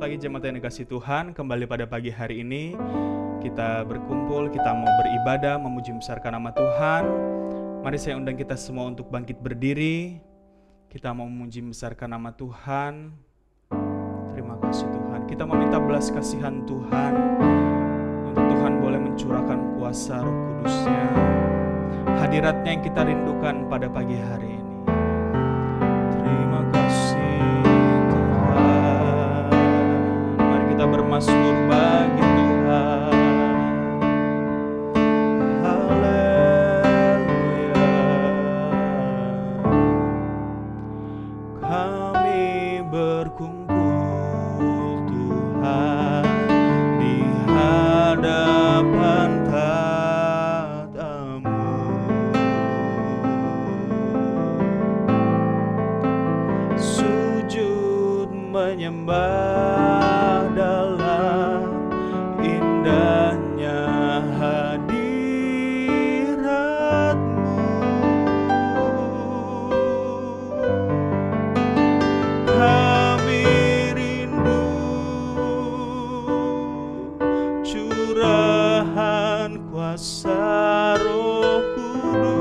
pagi jemaat yang dikasihi Tuhan, kembali pada pagi hari ini kita berkumpul, kita mau beribadah, memuji membesarkan nama Tuhan. Mari saya undang kita semua untuk bangkit berdiri. Kita mau memuji membesarkan nama Tuhan. Terima kasih Tuhan. Kita meminta belas kasihan Tuhan untuk Tuhan boleh mencurahkan kuasa Roh Kudus-Nya, hadirat-Nya yang kita rindukan pada pagi hari ini. Terima kasih Tuhan. Mari kita bermazmur bagi Tuhan. Haleluya. Kami berkumpul Tuhan di hadapan tahta-Mu. Sujud menyembah dalam indahnya hadirat-Mu. Kami rindu curahan kuasa Roh Kudus.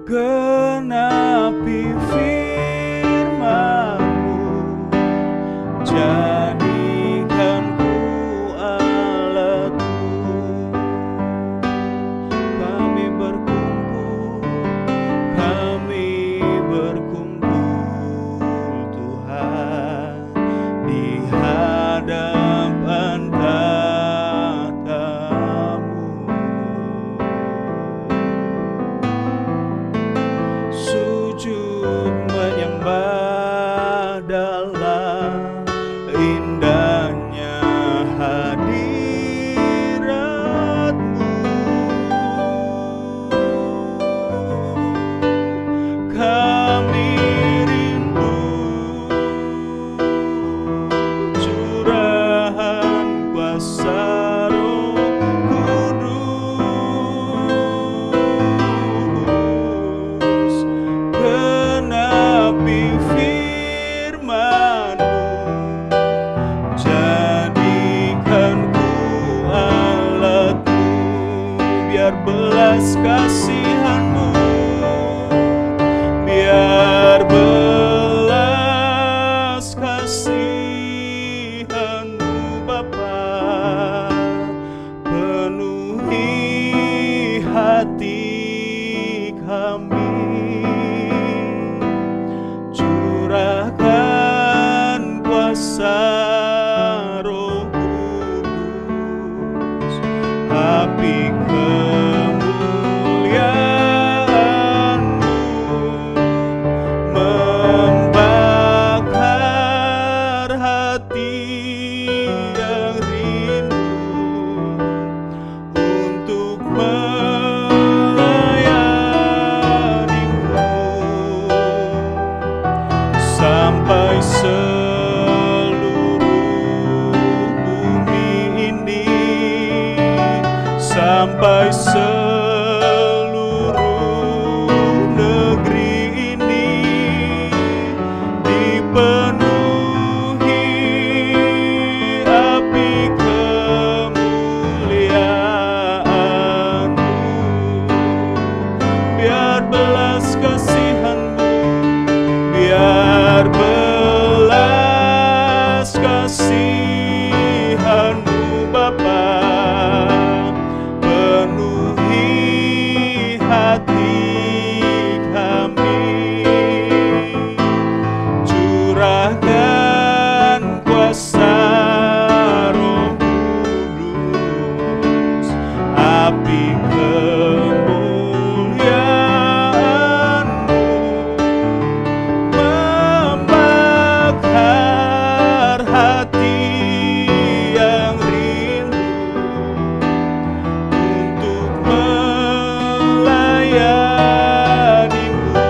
Genapi firman-Mu, jadikan ku alat-Mu. Kami berkumpul Tuhan di hadapan tahta-Mu. Sujud menyembah dalam indahnya hadirat-Mu. Kami rindu curahan kuasa Roh Kudus. Genapi firman-Mu, jadikan ku alat-Mu. Biar belas kasihan-Mu, biar belas kasihan-Mu Bapa penuhi hati kami. Curahkan kuasa Roh Kudus, api kemuliaan-Mu membakar hati yang rindu untuk melayani-Mu. Sampai seluruh bumi ini, sampai seluruh negeri ini dipenuhi api kemuliaan-Mu. Biar belas kasihan-Mu, biar belas kasihan-Mu Bapa penuhi hati kami. Curahkan kuasa Roh Kudus, api kemuliaan-Mu membakar hati yang rindu untuk melayani-Mu.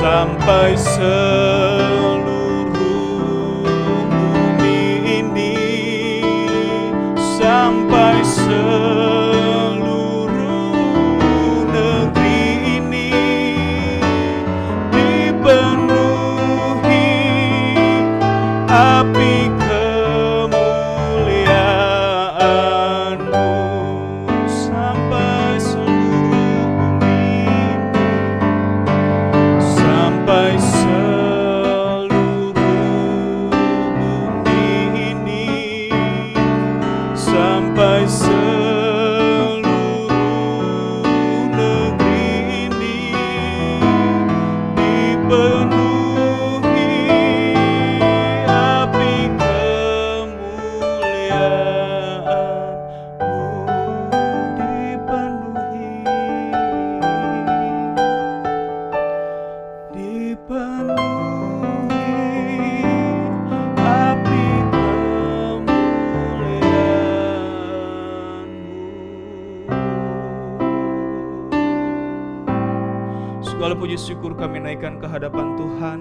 Sampai seluruh bumi ini, sampai seluruh negeri ini dipenuhi api kemuliaan-Mu sampai seluruh bumi, sampai seluruh bumi ini, sampai seluruh negeri ini dipenuhi api kemuliaan-Mu, dipenuhi api kemuliaan-Mu. Segala puji syukur kami naikkan ke hadapan Tuhan.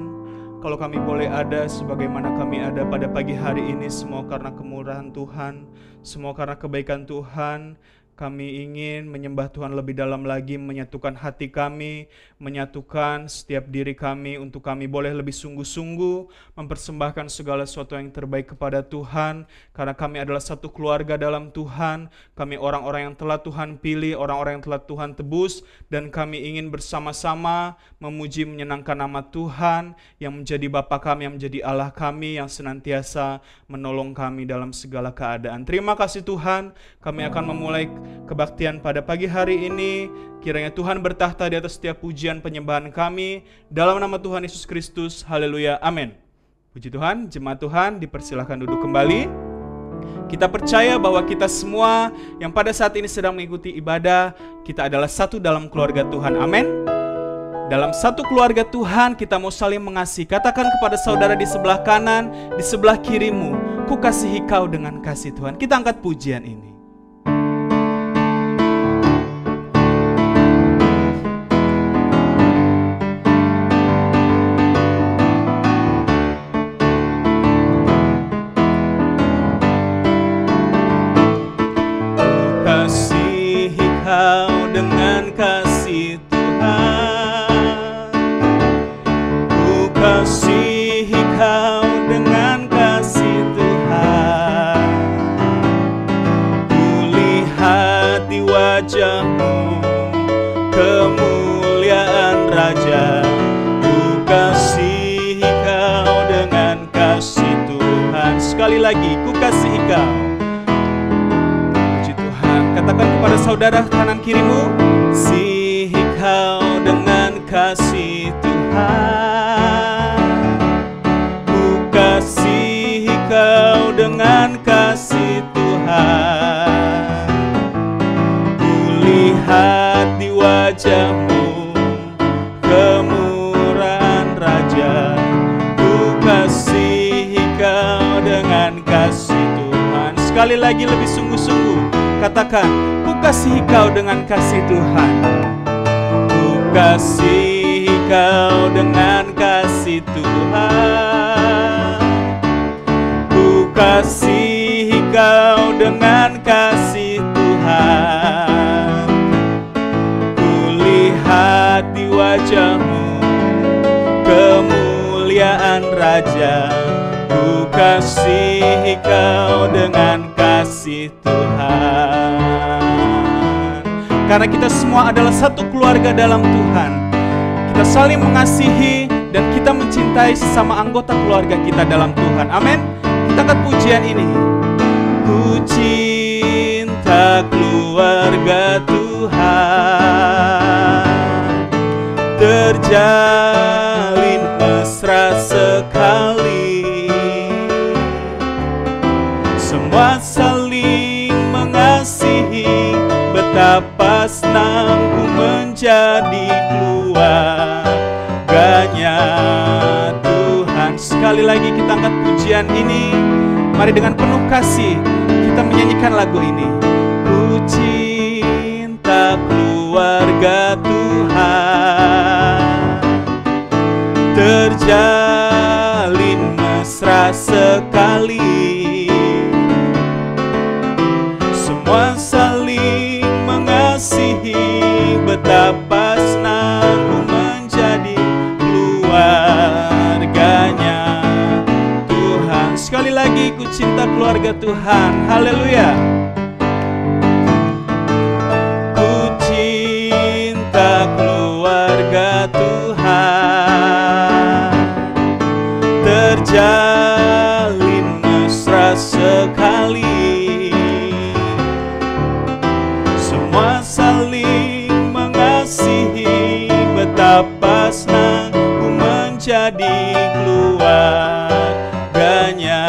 Kalau kami boleh ada sebagaimana kami ada pada pagi hari ini, semua karena kemurahan Tuhan, semua karena kebaikan Tuhan. Kami ingin menyembah Tuhan lebih dalam lagi, menyatukan hati kami, menyatukan setiap diri kami untuk kami boleh lebih sungguh-sungguh mempersembahkan segala sesuatu yang terbaik kepada Tuhan. Karena kami adalah satu keluarga dalam Tuhan, kami orang-orang yang telah Tuhan pilih, orang-orang yang telah Tuhan tebus, dan kami ingin bersama-sama memuji menyenangkan nama Tuhan yang menjadi Bapa kami, yang menjadi Allah kami, yang senantiasa menolong kami dalam segala keadaan. Terima kasih Tuhan, kami akan memulai kebaktian pada pagi hari ini. Kiranya Tuhan bertahta di atas setiap pujian penyembahan kami. Dalam nama Tuhan Yesus Kristus, haleluya, amin. Puji Tuhan, jemaat Tuhan dipersilahkan duduk kembali. Kita percaya bahwa kita semua yang pada saat ini sedang mengikuti ibadah, kita adalah satu dalam keluarga Tuhan, amin. Dalam satu keluarga Tuhan kita mau saling mengasihi. Katakan kepada saudara di sebelah kanan, di sebelah kirimu, ku kasihi kau dengan kasih Tuhan. Kita angkat pujian ini. Dengan kasih Tuhan, ku kasihi kau dengan kasih Tuhan. Ku lihat di wajah-Mu kemuliaan Raja. Ku kasihi kau dengan kasih Tuhan. Sekali lagi, ku kasihi kau. Katakan kepada saudara kanan kirimu, kasihi kau dengan kasih Tuhan. Ku kasihi kau dengan kasih Tuhan. Ku lihat di wajah-Mu kemurahan Raja. Ku kasihi kau dengan kasih Tuhan. Sekali lagi lebih sungguh-sungguh. Katakan, ku kasihi kau dengan kasih Tuhan. Ku kasihi kau dengan kasih Tuhan. Ku kasihi kau dengan kasih Tuhan. Ku lihat di wajah-Mu kemuliaan Raja. Ku kasihi kau dengan kasih Tuhan. Karena kita semua adalah satu keluarga dalam Tuhan, kita saling mengasihi dan kita mencintai sesama anggota keluarga kita dalam Tuhan. Amin. Kita angkat pujian ini. Ku cinta keluarga Tuhan, terjalin mesra sekali. Semua saling mengasihi, betapa senangku menjadi keluarganya Tuhan. Sekali lagi kita angkat pujian ini. Mari dengan penuh kasih kita menyanyikan lagu ini. Ku cinta keluarga Tuhan, terjalin mesra sekali. Semua saling mengasihi, betapa senangku menjadi keluarga. lagi, ku cinta keluarga Tuhan. Haleluya. Ku cinta keluarga Tuhan, terjalin mesra sekali, semua saling mengasihi, betapa senang ku menjadi keluarganya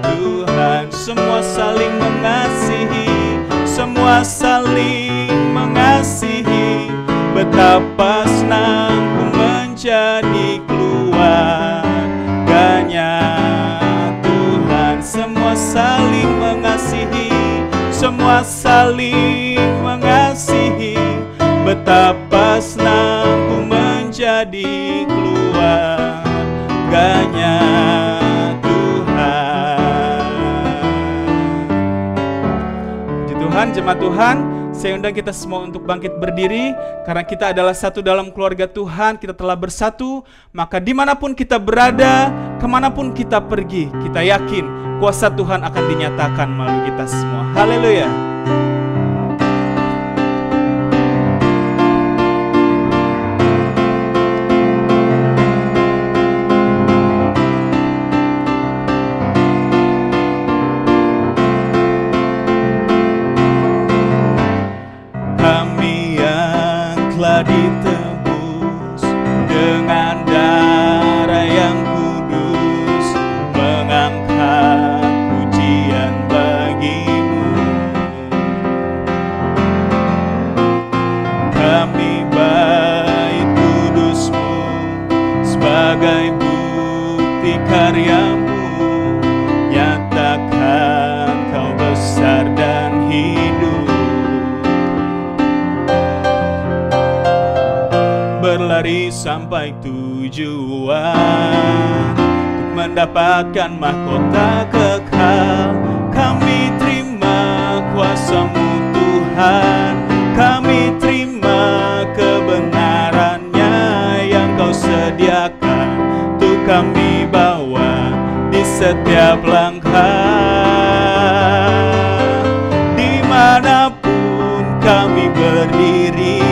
Tuhan. Semua saling mengasihi, semua saling mengasihi, betapa senang ku menjadi keluarganya Tuhan. Semua saling mengasihi, semua saling mengasihi, betapa senang ku menjadi keluarganya Tuhan. Puji Tuhan, jemaat Tuhan, saya undang kita semua untuk bangkit berdiri, karena kita adalah satu dalam keluarga Tuhan. Kita telah bersatu, maka dimanapun kita berada, kemanapun kita pergi, kita yakin kuasa Tuhan akan dinyatakan melalui kita semua. Haleluya. Ditebus dengan darah yang kudus, mengangkat pujian bagimu. Kami bait kudusmu sebagai bukti karyamu, nyatakan kau besar dan hidup. Berlari sampai tujuan untuk mendapatkan mahkota kekal. Kami terima kuasa-Mu Tuhan, kami terima kebenarannya yang Kau sediakan untuk kami bawa di setiap langkah. Dimanapun kami berdiri,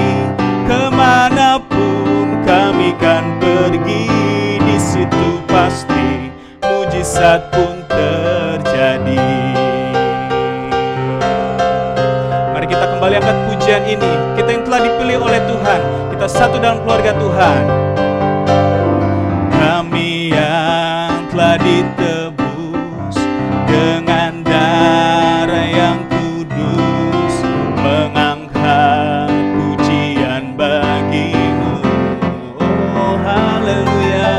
kemanapun kami kan pergi, di situ pasti mujizat pun terjadi. Mari kita kembali angkat pujian ini. Kita yang telah dipilih oleh Tuhan, kita satu dalam keluarga Tuhan. Kami yang telah ditebus dengan darah yang kudus, mengangkat pujian bagimu. Oh haleluya.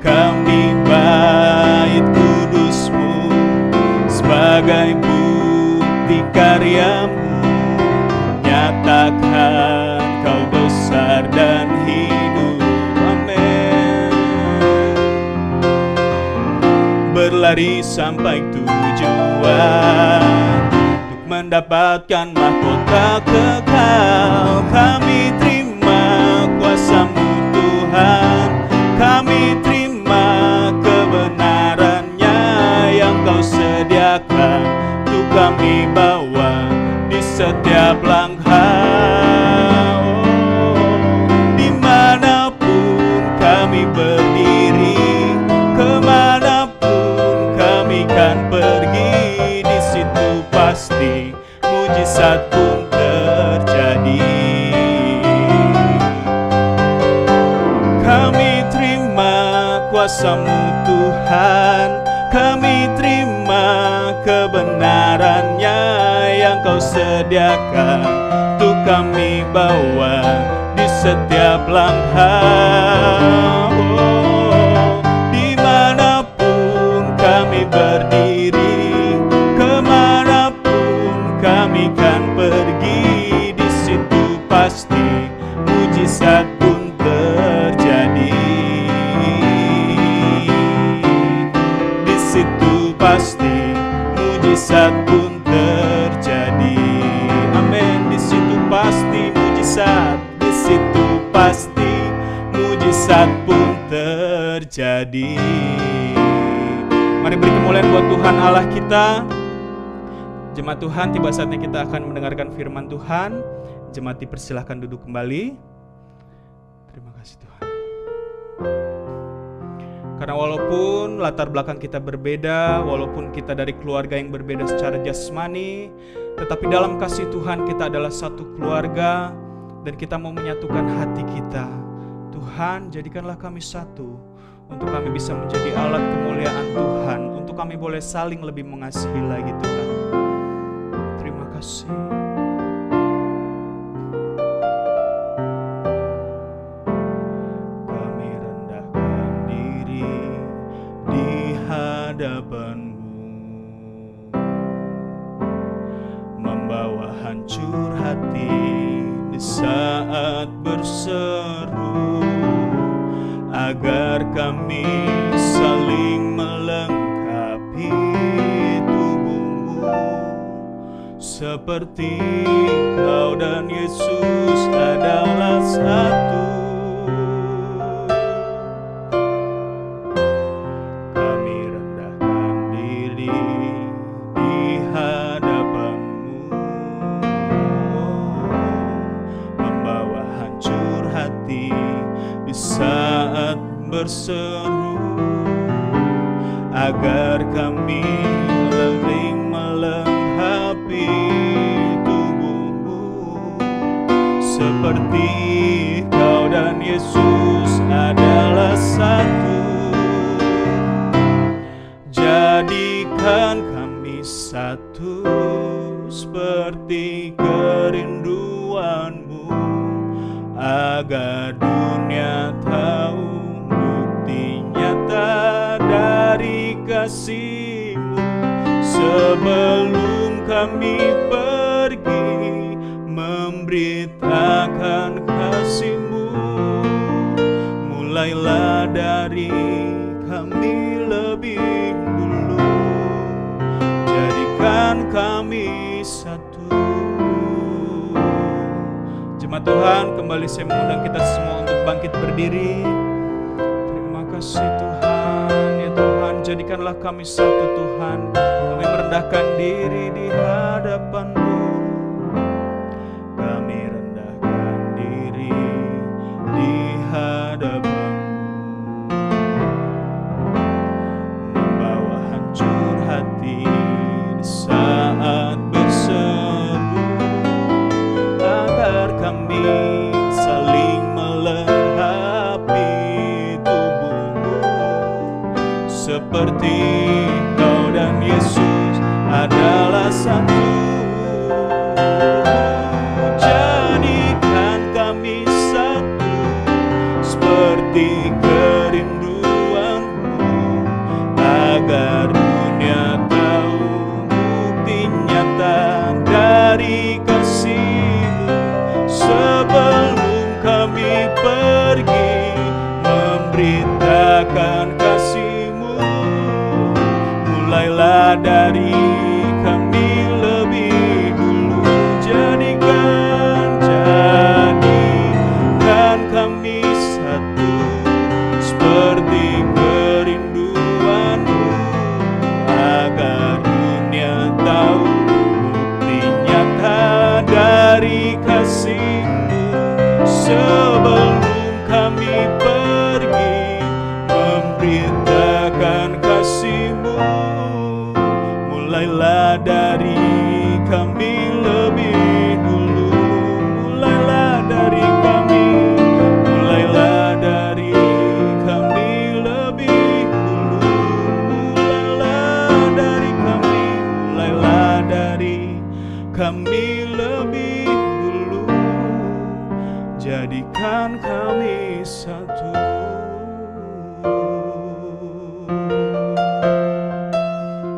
Kami bait kudusmu sebagai bukti karyamu, nyatakan Kau besar dan hidup. Amin. Berlari sampai tujuan untuk mendapatkan mahkota kekal. Kami terima kuasa-Mu Tuhan, kami terima kebenarannya yang Kau sediakan untuk kami bawa di setiap langkah. Oh, dimanapun kami berdiri, kemanapun kami kan pergi, di situ pasti mujizat pun terjadi. Kami terima kuasa-Mu Tuhan, kami terima kebenarannya yang Kau sediakan untuk kami bawa di setiap langkah. Oh, dimanapun kami berdiri, kemanapun kami kan pergi, di situ pasti mujizat pun terjadi. Di situ pasti mujizat pun terjadi. Amin. Di situ pasti mujizat, di situ pasti mujizat pun terjadi. Mari beri kemuliaan buat Tuhan Allah kita. Jemaat Tuhan, tiba saatnya kita akan mendengarkan firman Tuhan. Jemaat dipersilahkan duduk kembali. Terima kasih Tuhan. Karena walaupun latar belakang kita berbeda, walaupun kita dari keluarga yang berbeda secara jasmani, tetapi dalam kasih Tuhan kita adalah satu keluarga dan kita mau menyatukan hati kita. Tuhan, jadikanlah kami satu untuk kami bisa menjadi alat kemuliaan Tuhan, untuk kami boleh saling lebih mengasihi lagi Tuhan. Terima kasih. Hadapanmu, membawa hancur hati di saat berseru, agar kami saling melengkapi tubuhmu, seperti Kau dan Yesus adalah satu. Berseru agar kami saling melengkapi tubuhmu, seperti Kau dan Yesus adalah satu. Jadikan kami satu seperti kerinduan-Mu, agar dunia tahu dari kasih-Mu. Sebelum kami pergi memberitakan kasih-Mu, mulailah dari kami lebih dulu. Jadikan kami satu. Jemaat Tuhan, kembali saya mengundang kita semua untuk bangkit berdiri. Terima kasih Tuhan, ya Tuhan, jadikanlah kami satu Tuhan. Kami merendahkan diri di hadapan-Mu. Kami rendahkan diri di hadapan-Mu, membawa hancur hati di saat berseru, agar kami saling melengkapi tubuhmu, seperti Kau dan Yesus adalah satu. Jadikan kami satu seperti kerinduan-Mu, agar dunia tahu bukti nyata dari kasih-Mu. Sebelum kami pergi memberitakan kasih-Mu, mulailah dari kami lebih dulu. Jadikan kami satu seperti kerinduan-Mu, agar dunia tahu bukti nyata dari kasih-Mu. Sebelum kami pergi memberitakan kasih-Mu, mulailah dari kami lebih dulu. Mulailah dari kami lebih dulu. Mulailah dari kami lebih dulu. Jadikan kami satu.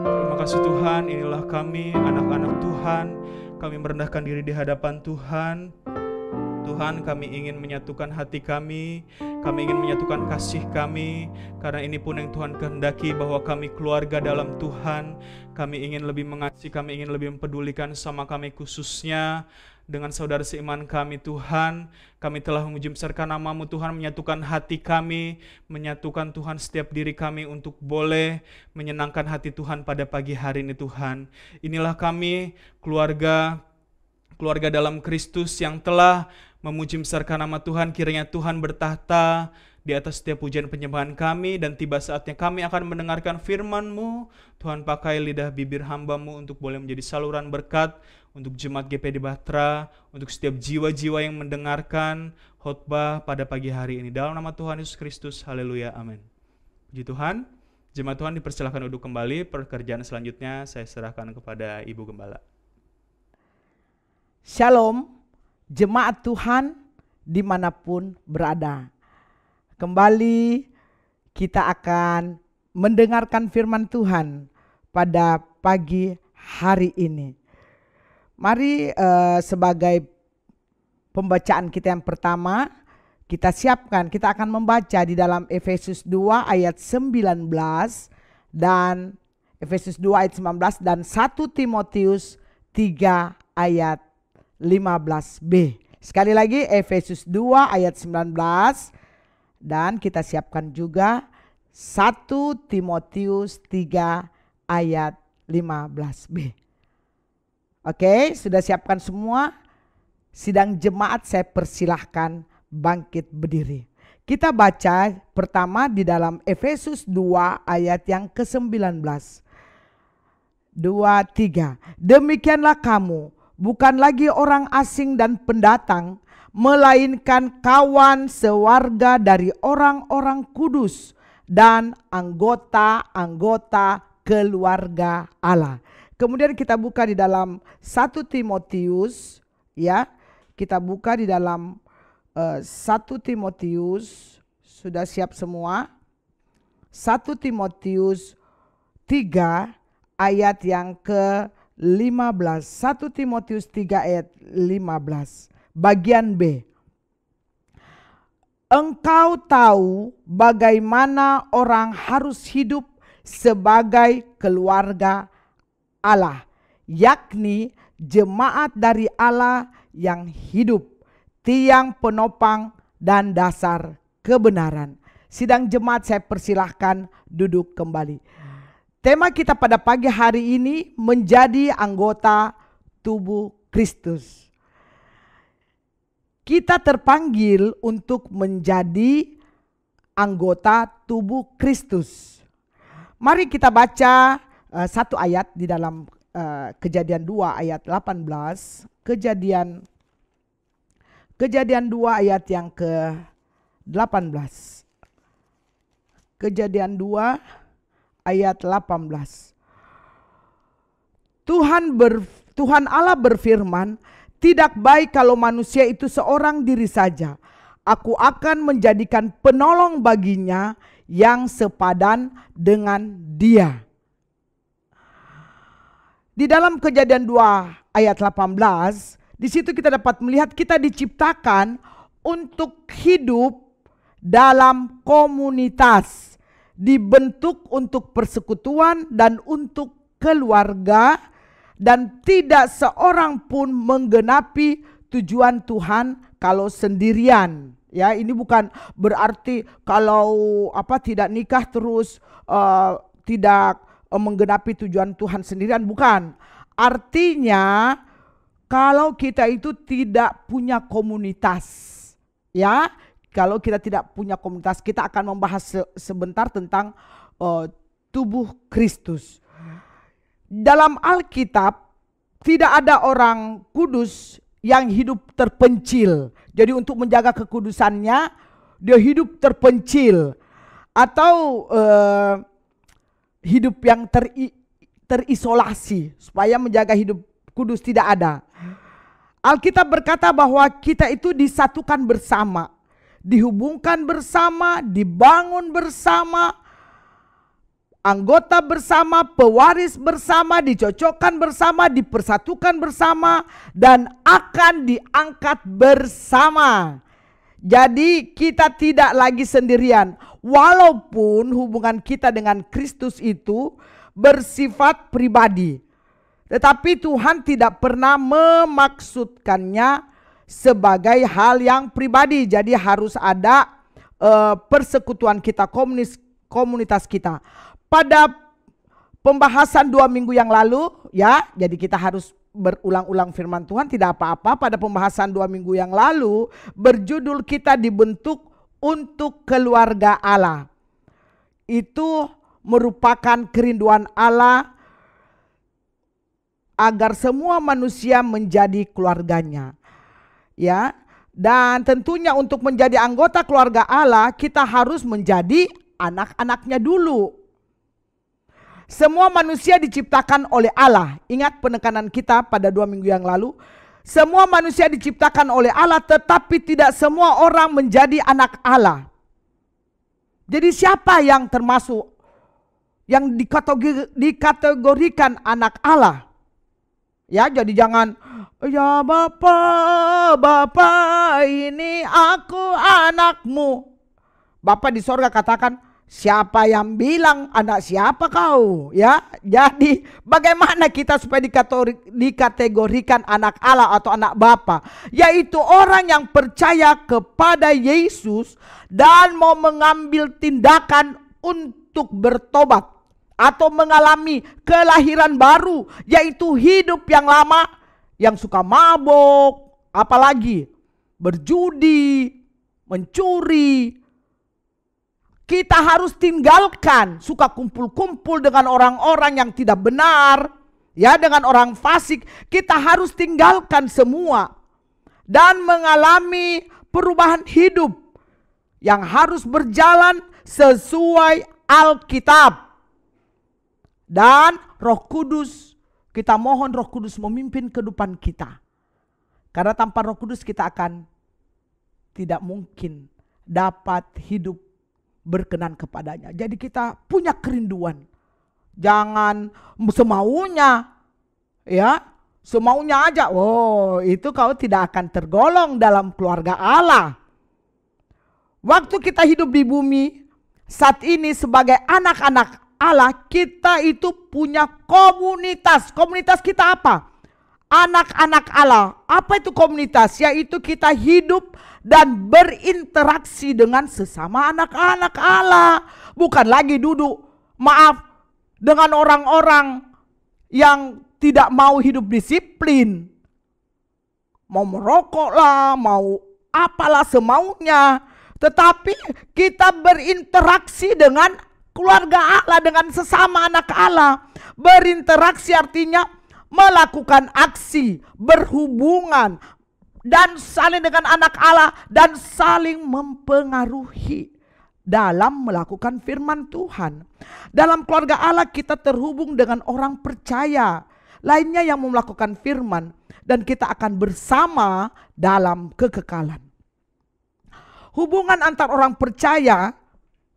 Terima kasih Tuhan, inilah kami anak-anak Tuhan. Kami merendahkan diri di hadapan Tuhan. Tuhan, kami ingin menyatukan hati kami Kami ingin menyatukan kasih kami, karena ini pun yang Tuhan kehendaki, bahwa kami keluarga dalam Tuhan. Kami ingin lebih mengasihi, kami ingin lebih mempedulikan sama kami, khususnya dengan saudara seiman kami Tuhan. Kami telah memuji besarkan nama-Mu Tuhan, menyatukan hati kami, menyatukan Tuhan setiap diri kami untuk boleh menyenangkan hati Tuhan pada pagi hari ini Tuhan. Inilah kami, keluarga dalam Kristus yang telah memuji besarkan nama Tuhan. Kiranya Tuhan bertahta di atas setiap pujian penyembahan kami, dan tiba saatnya kami akan mendengarkan firman-Mu. Tuhan, pakai lidah bibir hamba-Mu untuk boleh menjadi saluran berkat untuk jemaat GPD Bahtera, untuk setiap jiwa-jiwa yang mendengarkan khotbah pada pagi hari ini. Dalam nama Tuhan Yesus Kristus, haleluya, amin. Puji Tuhan. Jemaat Tuhan dipersilakan duduk kembali. Pekerjaan selanjutnya saya serahkan kepada Ibu Gembala. Shalom, jemaat Tuhan dimanapun berada. Kembali kita akan mendengarkan firman Tuhan pada pagi hari ini. Mari sebagai pembacaan kita yang pertama, kita siapkan, kita akan membaca di dalam Efesus 2 ayat 19 dan Efesus 2 ayat 19 dan 1 Timotius 3 ayat 15b. Sekali lagi Efesus 2 ayat 19 dan kita siapkan juga 1 Timotius 3 ayat 15b. Oke, sudah siapkan semua? Sidang jemaat saya persilahkan bangkit berdiri. Kita baca pertama di dalam Efesus 2 ayat yang ke-19. 2, 3. Demikianlah kamu, bukan lagi orang asing dan pendatang, melainkan kawan sewarga dari orang-orang kudus dan anggota-anggota keluarga Allah. Kemudian kita buka di dalam 1 Timotius, ya. Kita buka di dalam 1 Timotius, sudah siap semua? 1 Timotius 3 ayat yang ke-15. 1 Timotius 3 ayat 15. Bagian B. Engkau tahu bagaimana orang harus hidup sebagai keluarga Allah, yakni jemaat dari Allah yang hidup, tiang penopang dan dasar kebenaran. Sidang jemaat saya persilahkan duduk kembali. Tema kita pada pagi hari ini menjadi anggota tubuh Kristus. Kita terpanggil untuk menjadi anggota tubuh Kristus. Mari kita baca satu ayat di dalam Kejadian 2 ayat 18. Kejadian 2 ayat yang ke-18. Kejadian 2 ayat 18. Tuhan Allah berfirman, tidak baik kalau manusia itu seorang diri saja. Aku akan menjadikan penolong baginya yang sepadan dengan dia. Di dalam Kejadian 2 ayat 18, di situ kita dapat melihat kita diciptakan untuk hidup dalam komunitas. Dibentuk untuk persekutuan dan untuk keluarga, dan tidak seorang pun menggenapi tujuan Tuhan kalau sendirian. Ya, ini bukan berarti kalau tidak nikah terus tidak menggenapi tujuan Tuhan sendirian, bukan. Artinya kalau kita itu tidak punya komunitas, ya. Kalau kita tidak punya komunitas, kita akan membahas sebentar tentang tubuh Kristus. Dalam Alkitab tidak ada orang kudus yang hidup terpencil. Jadi untuk menjaga kekudusannya, dia hidup terpencil. Atau hidup yang terisolasi supaya menjaga hidup kudus, tidak ada. Alkitab berkata bahwa kita itu disatukan bersama, dihubungkan bersama, dibangun bersama, anggota bersama, pewaris bersama, dicocokkan bersama, dipersatukan bersama, dan akan diangkat bersama. Jadi kita tidak lagi sendirian. Walaupun hubungan kita dengan Kristus itu bersifat pribadi, tetapi Tuhan tidak pernah memaksudkannya sebagai hal yang pribadi. Jadi harus ada persekutuan kita, komunitas kita. Pada pembahasan 2 minggu yang lalu ya, jadi kita harus berulang-ulang firman Tuhan, tidak apa-apa. Pada pembahasan 2 minggu yang lalu berjudul kita dibentuk untuk keluarga Allah. Itu merupakan kerinduan Allah agar semua manusia menjadi keluarganya. Ya, dan tentunya untuk menjadi anggota keluarga Allah kita harus menjadi anak-anaknya dulu. Semua manusia diciptakan oleh Allah. Ingat penekanan kita pada 2 minggu yang lalu. Semua manusia diciptakan oleh Allah, tetapi tidak semua orang menjadi anak Allah. Jadi siapa yang termasuk, yang dikategorikan anak Allah? Ya, jadi jangan, ya Bapa ini aku anakmu. Bapa di sorga katakan, siapa yang bilang anak siapa kau? Ya, jadi bagaimana kita supaya dikategorikan anak Allah atau anak Bapa? Yaitu orang yang percaya kepada Yesus dan mau mengambil tindakan untuk bertobat atau mengalami kelahiran baru, yaitu hidup yang lama yang suka mabuk, apalagi berjudi, mencuri. Kita harus tinggalkan, suka kumpul-kumpul dengan orang-orang yang tidak benar, ya, dengan orang fasik. Kita harus tinggalkan semua dan mengalami perubahan hidup yang harus berjalan sesuai Alkitab. Dan Roh Kudus, kita mohon Roh Kudus memimpin kehidupan kita. Karena tanpa Roh Kudus kita akan tidak mungkin dapat hidup berkenan kepadanya. Jadi kita punya kerinduan. Jangan semaunya, ya, semaunya aja. Oh, itu kau tidak akan tergolong dalam keluarga Allah. Waktu kita hidup di bumi saat ini sebagai anak-anak Allah, kita itu punya komunitas. Komunitas kita apa? Anak-anak Allah. Apa itu komunitas? Yaitu kita hidup dan berinteraksi dengan sesama anak-anak Allah. Bukan lagi duduk, maaf, dengan orang-orang yang tidak mau hidup disiplin. Mau merokok lah, mau apalah semaunya. Tetapi kita berinteraksi dengan keluarga Allah, dengan sesama anak Allah. Berinteraksi artinya melakukan aksi, berhubungan, dan saling dengan anak Allah, dan saling mempengaruhi dalam melakukan firman Tuhan. Dalam keluarga Allah kita terhubung dengan orang percaya lainnya yang melakukan firman, dan kita akan bersama dalam kekekalan. Hubungan antar orang percaya,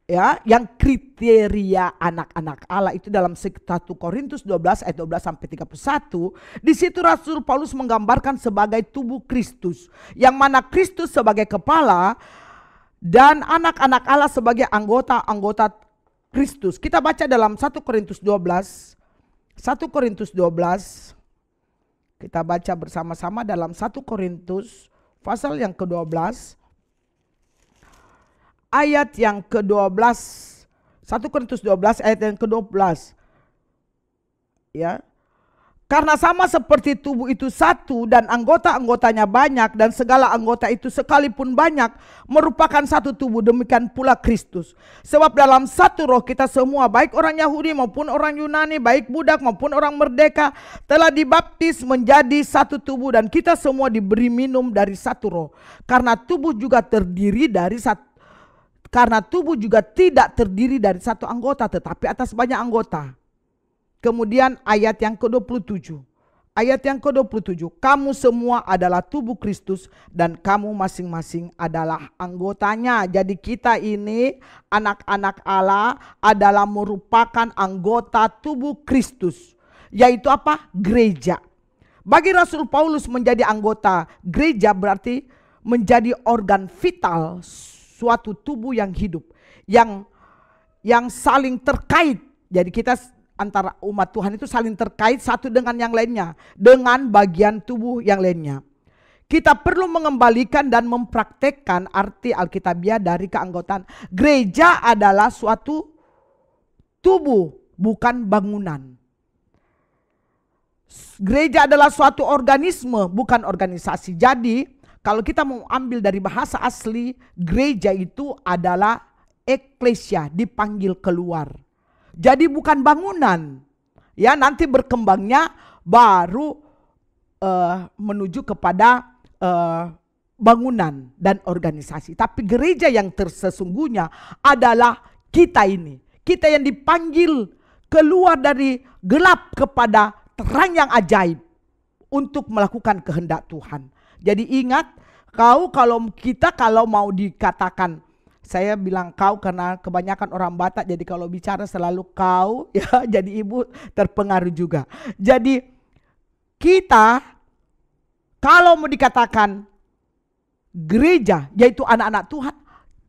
ya, yang kriteria anak-anak Allah itu dalam 1 Korintus 12 ayat 12 sampai 31. Di situ Rasul Paulus menggambarkan sebagai tubuh Kristus, yang mana Kristus sebagai kepala dan anak-anak Allah sebagai anggota-anggota Kristus. Kita baca dalam 1 Korintus 12. 1 Korintus 12. Kita baca bersama-sama dalam 1 Korintus pasal yang ke-12. Ayat yang ke-12, 1 Korintus 12 ayat yang ke-12. Ya. Karena sama seperti tubuh itu satu dan anggota-anggotanya banyak, dan segala anggota itu sekalipun banyak merupakan satu tubuh, demikian pula Kristus. Sebab dalam satu roh kita semua, baik orang Yahudi maupun orang Yunani, baik budak maupun orang merdeka, telah dibaptis menjadi satu tubuh, dan kita semua diberi minum dari satu roh. Karena tubuh juga tidak terdiri dari satu anggota, tetapi atas banyak anggota. Kemudian ayat yang ke-27. Ayat yang ke-27. Kamu semua adalah tubuh Kristus dan kamu masing-masing adalah anggotanya. Jadi kita ini anak-anak Allah adalah merupakan anggota tubuh Kristus. Yaitu apa? Gereja. Bagi Rasul Paulus menjadi anggota gereja berarti menjadi organ vital suatu tubuh yang hidup, yang saling terkait. Jadi kita antara umat Tuhan itu saling terkait satu dengan yang lainnya, dengan bagian tubuh yang lainnya. Kita perlu mengembalikan dan mempraktekkan arti Alkitabiah dari keanggotaan. Gereja adalah suatu tubuh, bukan bangunan. Gereja adalah suatu organisme, bukan organisasi. Jadi kalau kita mau ambil dari bahasa asli, gereja itu adalah eklesia, dipanggil keluar. Jadi bukan bangunan. Ya, nanti berkembangnya baru menuju kepada bangunan dan organisasi. Tapi gereja yang tersesungguhnya adalah kita ini. Kita yang dipanggil keluar dari gelap kepada terang yang ajaib untuk melakukan kehendak Tuhan. Jadi ingat, kalau mau dikatakan, saya bilang kau karena kebanyakan orang Batak, jadi kalau bicara selalu kau, ya, jadi ibu terpengaruh juga. Jadi kita kalau mau dikatakan gereja, yaitu anak-anak Tuhan,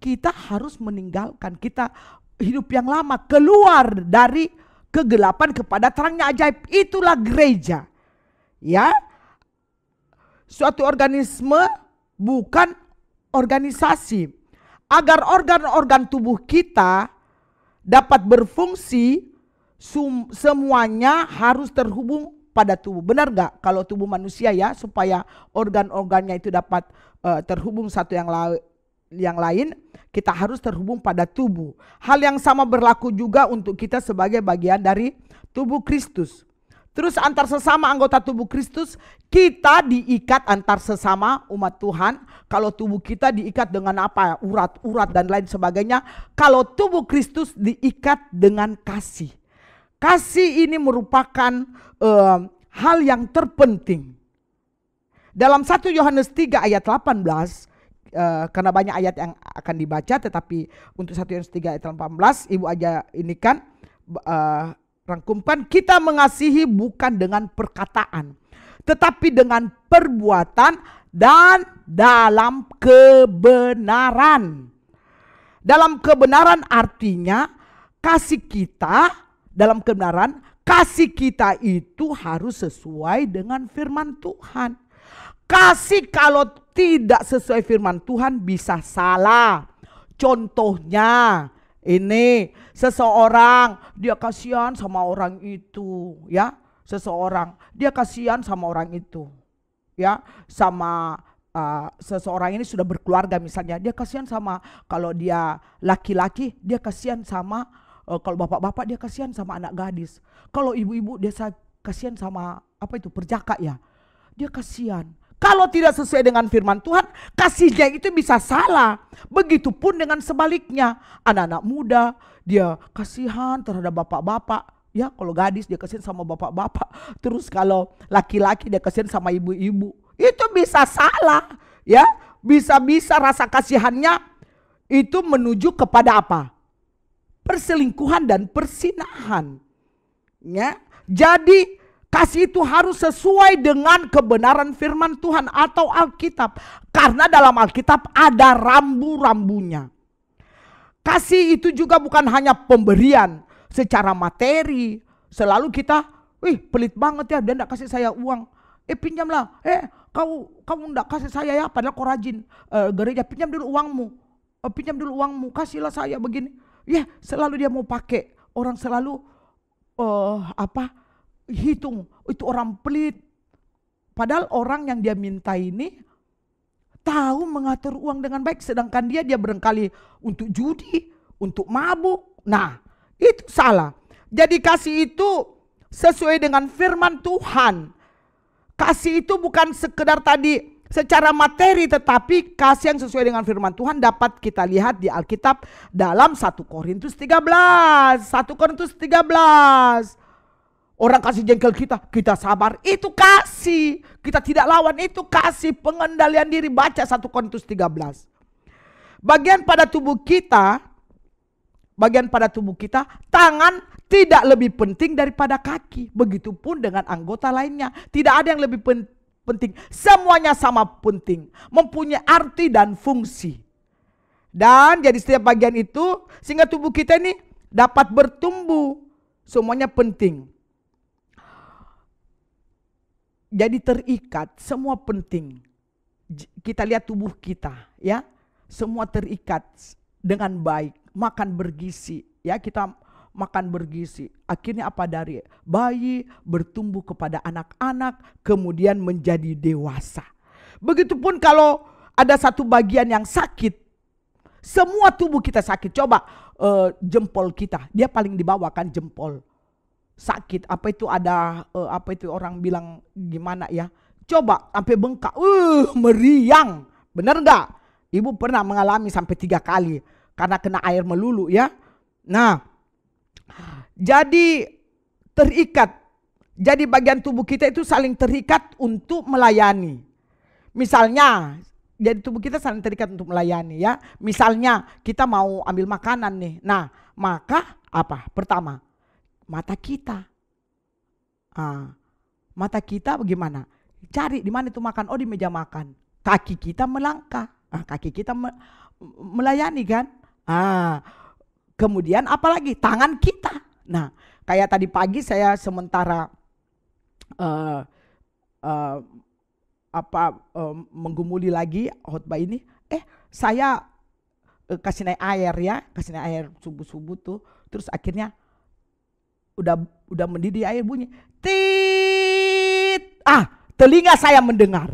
kita harus meninggalkan kita hidup yang lama, keluar dari kegelapan kepada terangnya ajaib. Itulah gereja. Ya. Suatu organisme, bukan organisasi. Agar organ-organ tubuh kita dapat berfungsi, semuanya harus terhubung pada tubuh. Benar gak? Kalau tubuh manusia ya, supaya organ-organnya itu dapat terhubung satu yang lain, kita harus terhubung pada tubuh. Hal yang sama berlaku juga untuk kita sebagai bagian dari tubuh Kristus. Terus antar sesama anggota tubuh Kristus, kita diikat antar sesama umat Tuhan. Kalau tubuh kita diikat dengan apa? Urat-urat dan lain sebagainya. Kalau tubuh Kristus diikat dengan kasih. Kasih ini merupakan hal yang terpenting. Dalam 1 Yohanes 3 ayat 18, karena banyak ayat yang akan dibaca, tetapi untuk 1 Yohanes 3 ayat 18, ibu aja ini kan rangkumkan, kita mengasihi bukan dengan perkataan, tetapi dengan perbuatan dan dalam kebenaran. Dalam kebenaran artinya kasih kita, dalam kebenaran kasih kita itu harus sesuai dengan firman Tuhan. Kasih kalau tidak sesuai firman Tuhan bisa salah. Contohnya ini, seseorang dia kasihan sama orang itu, ya. Seseorang dia kasihan sama orang itu, ya. Sama seseorang ini sudah berkeluarga misalnya, dia kasihan sama, kalau dia laki-laki dia kasihan sama, kalau bapak-bapak dia kasihan sama anak gadis. Kalau ibu-ibu dia kasihan sama apa itu, perjaka ya. Dia kasihan. Kalau tidak sesuai dengan firman Tuhan, kasihnya itu bisa salah. Begitupun dengan sebaliknya. Anak-anak muda, dia kasihan terhadap bapak-bapak. Ya, kalau gadis dia kasihan sama bapak-bapak. Terus kalau laki-laki dia kasihan sama ibu-ibu. Itu bisa salah. Ya, bisa-bisa rasa kasihannya itu menuju kepada apa? Perselingkuhan dan persinahan. Ya, jadi kasih itu harus sesuai dengan kebenaran firman Tuhan atau Alkitab. Karena dalam Alkitab ada rambu-rambunya. Kasih itu juga bukan hanya pemberian secara materi. Selalu kita, pelit banget ya, dia enggak kasih saya uang. Pinjamlah. Kamu enggak kasih saya ya, padahal kau rajin gereja. Pinjam dulu uangmu, kasihlah saya begini. Ya, selalu dia mau pakai. Orang selalu hitung, itu orang pelit. Padahal orang yang dia minta ini tahu mengatur uang dengan baik, sedangkan dia barangkali untuk judi, untuk mabuk. Nah, itu salah. Jadi kasih itu sesuai dengan firman Tuhan. Kasih itu bukan sekedar tadi secara materi, tetapi kasih yang sesuai dengan firman Tuhan dapat kita lihat di Alkitab dalam 1 Korintus 13. 1 Korintus 13. Orang kasih jengkel kita sabar, itu kasih. Kita tidak lawan, itu kasih. Pengendalian diri, baca 1 Korintus 13. Bagian pada tubuh kita, tangan tidak lebih penting daripada kaki. Begitupun dengan anggota lainnya. Tidak ada yang lebih penting. Semuanya sama penting, mempunyai arti dan fungsi. Dan jadi setiap bagian itu sehingga tubuh kita ini dapat bertumbuh. Semuanya penting. Jadi terikat, semua penting. Kita lihat tubuh kita, ya, semua terikat dengan baik, makan bergizi, ya, kita makan bergizi. Akhirnya apa, dari bayi bertumbuh kepada anak-anak, kemudian menjadi dewasa. Begitupun kalau ada satu bagian yang sakit, semua tubuh kita sakit. Coba jempol kita, dia paling di bawah kan jempol. Sakit, apa itu ada apa itu orang bilang gimana ya? Coba sampai bengkak, meriang, bener nggak? Ibu pernah mengalami sampai 3 kali karena kena air melulu, ya. Nah, jadi terikat. Jadi bagian tubuh kita itu saling terikat untuk melayani. Misalnya, jadi tubuh kita saling terikat untuk melayani, ya. Misalnya kita mau ambil makanan nih. Nah, maka apa? Pertama, mata kita. Mata kita bagaimana? Cari di mana itu makan. Oh, di meja makan. Kaki kita melangkah. Kaki kita melayani kan. Kemudian apalagi? Tangan kita. Nah, kayak tadi pagi saya sementara menggumuli lagi khotbah ini. Saya kasih naik air, ya. Kasih naik air subuh-subuh tuh. Terus akhirnya udah mendidih air, bunyi tit. Telinga saya mendengar.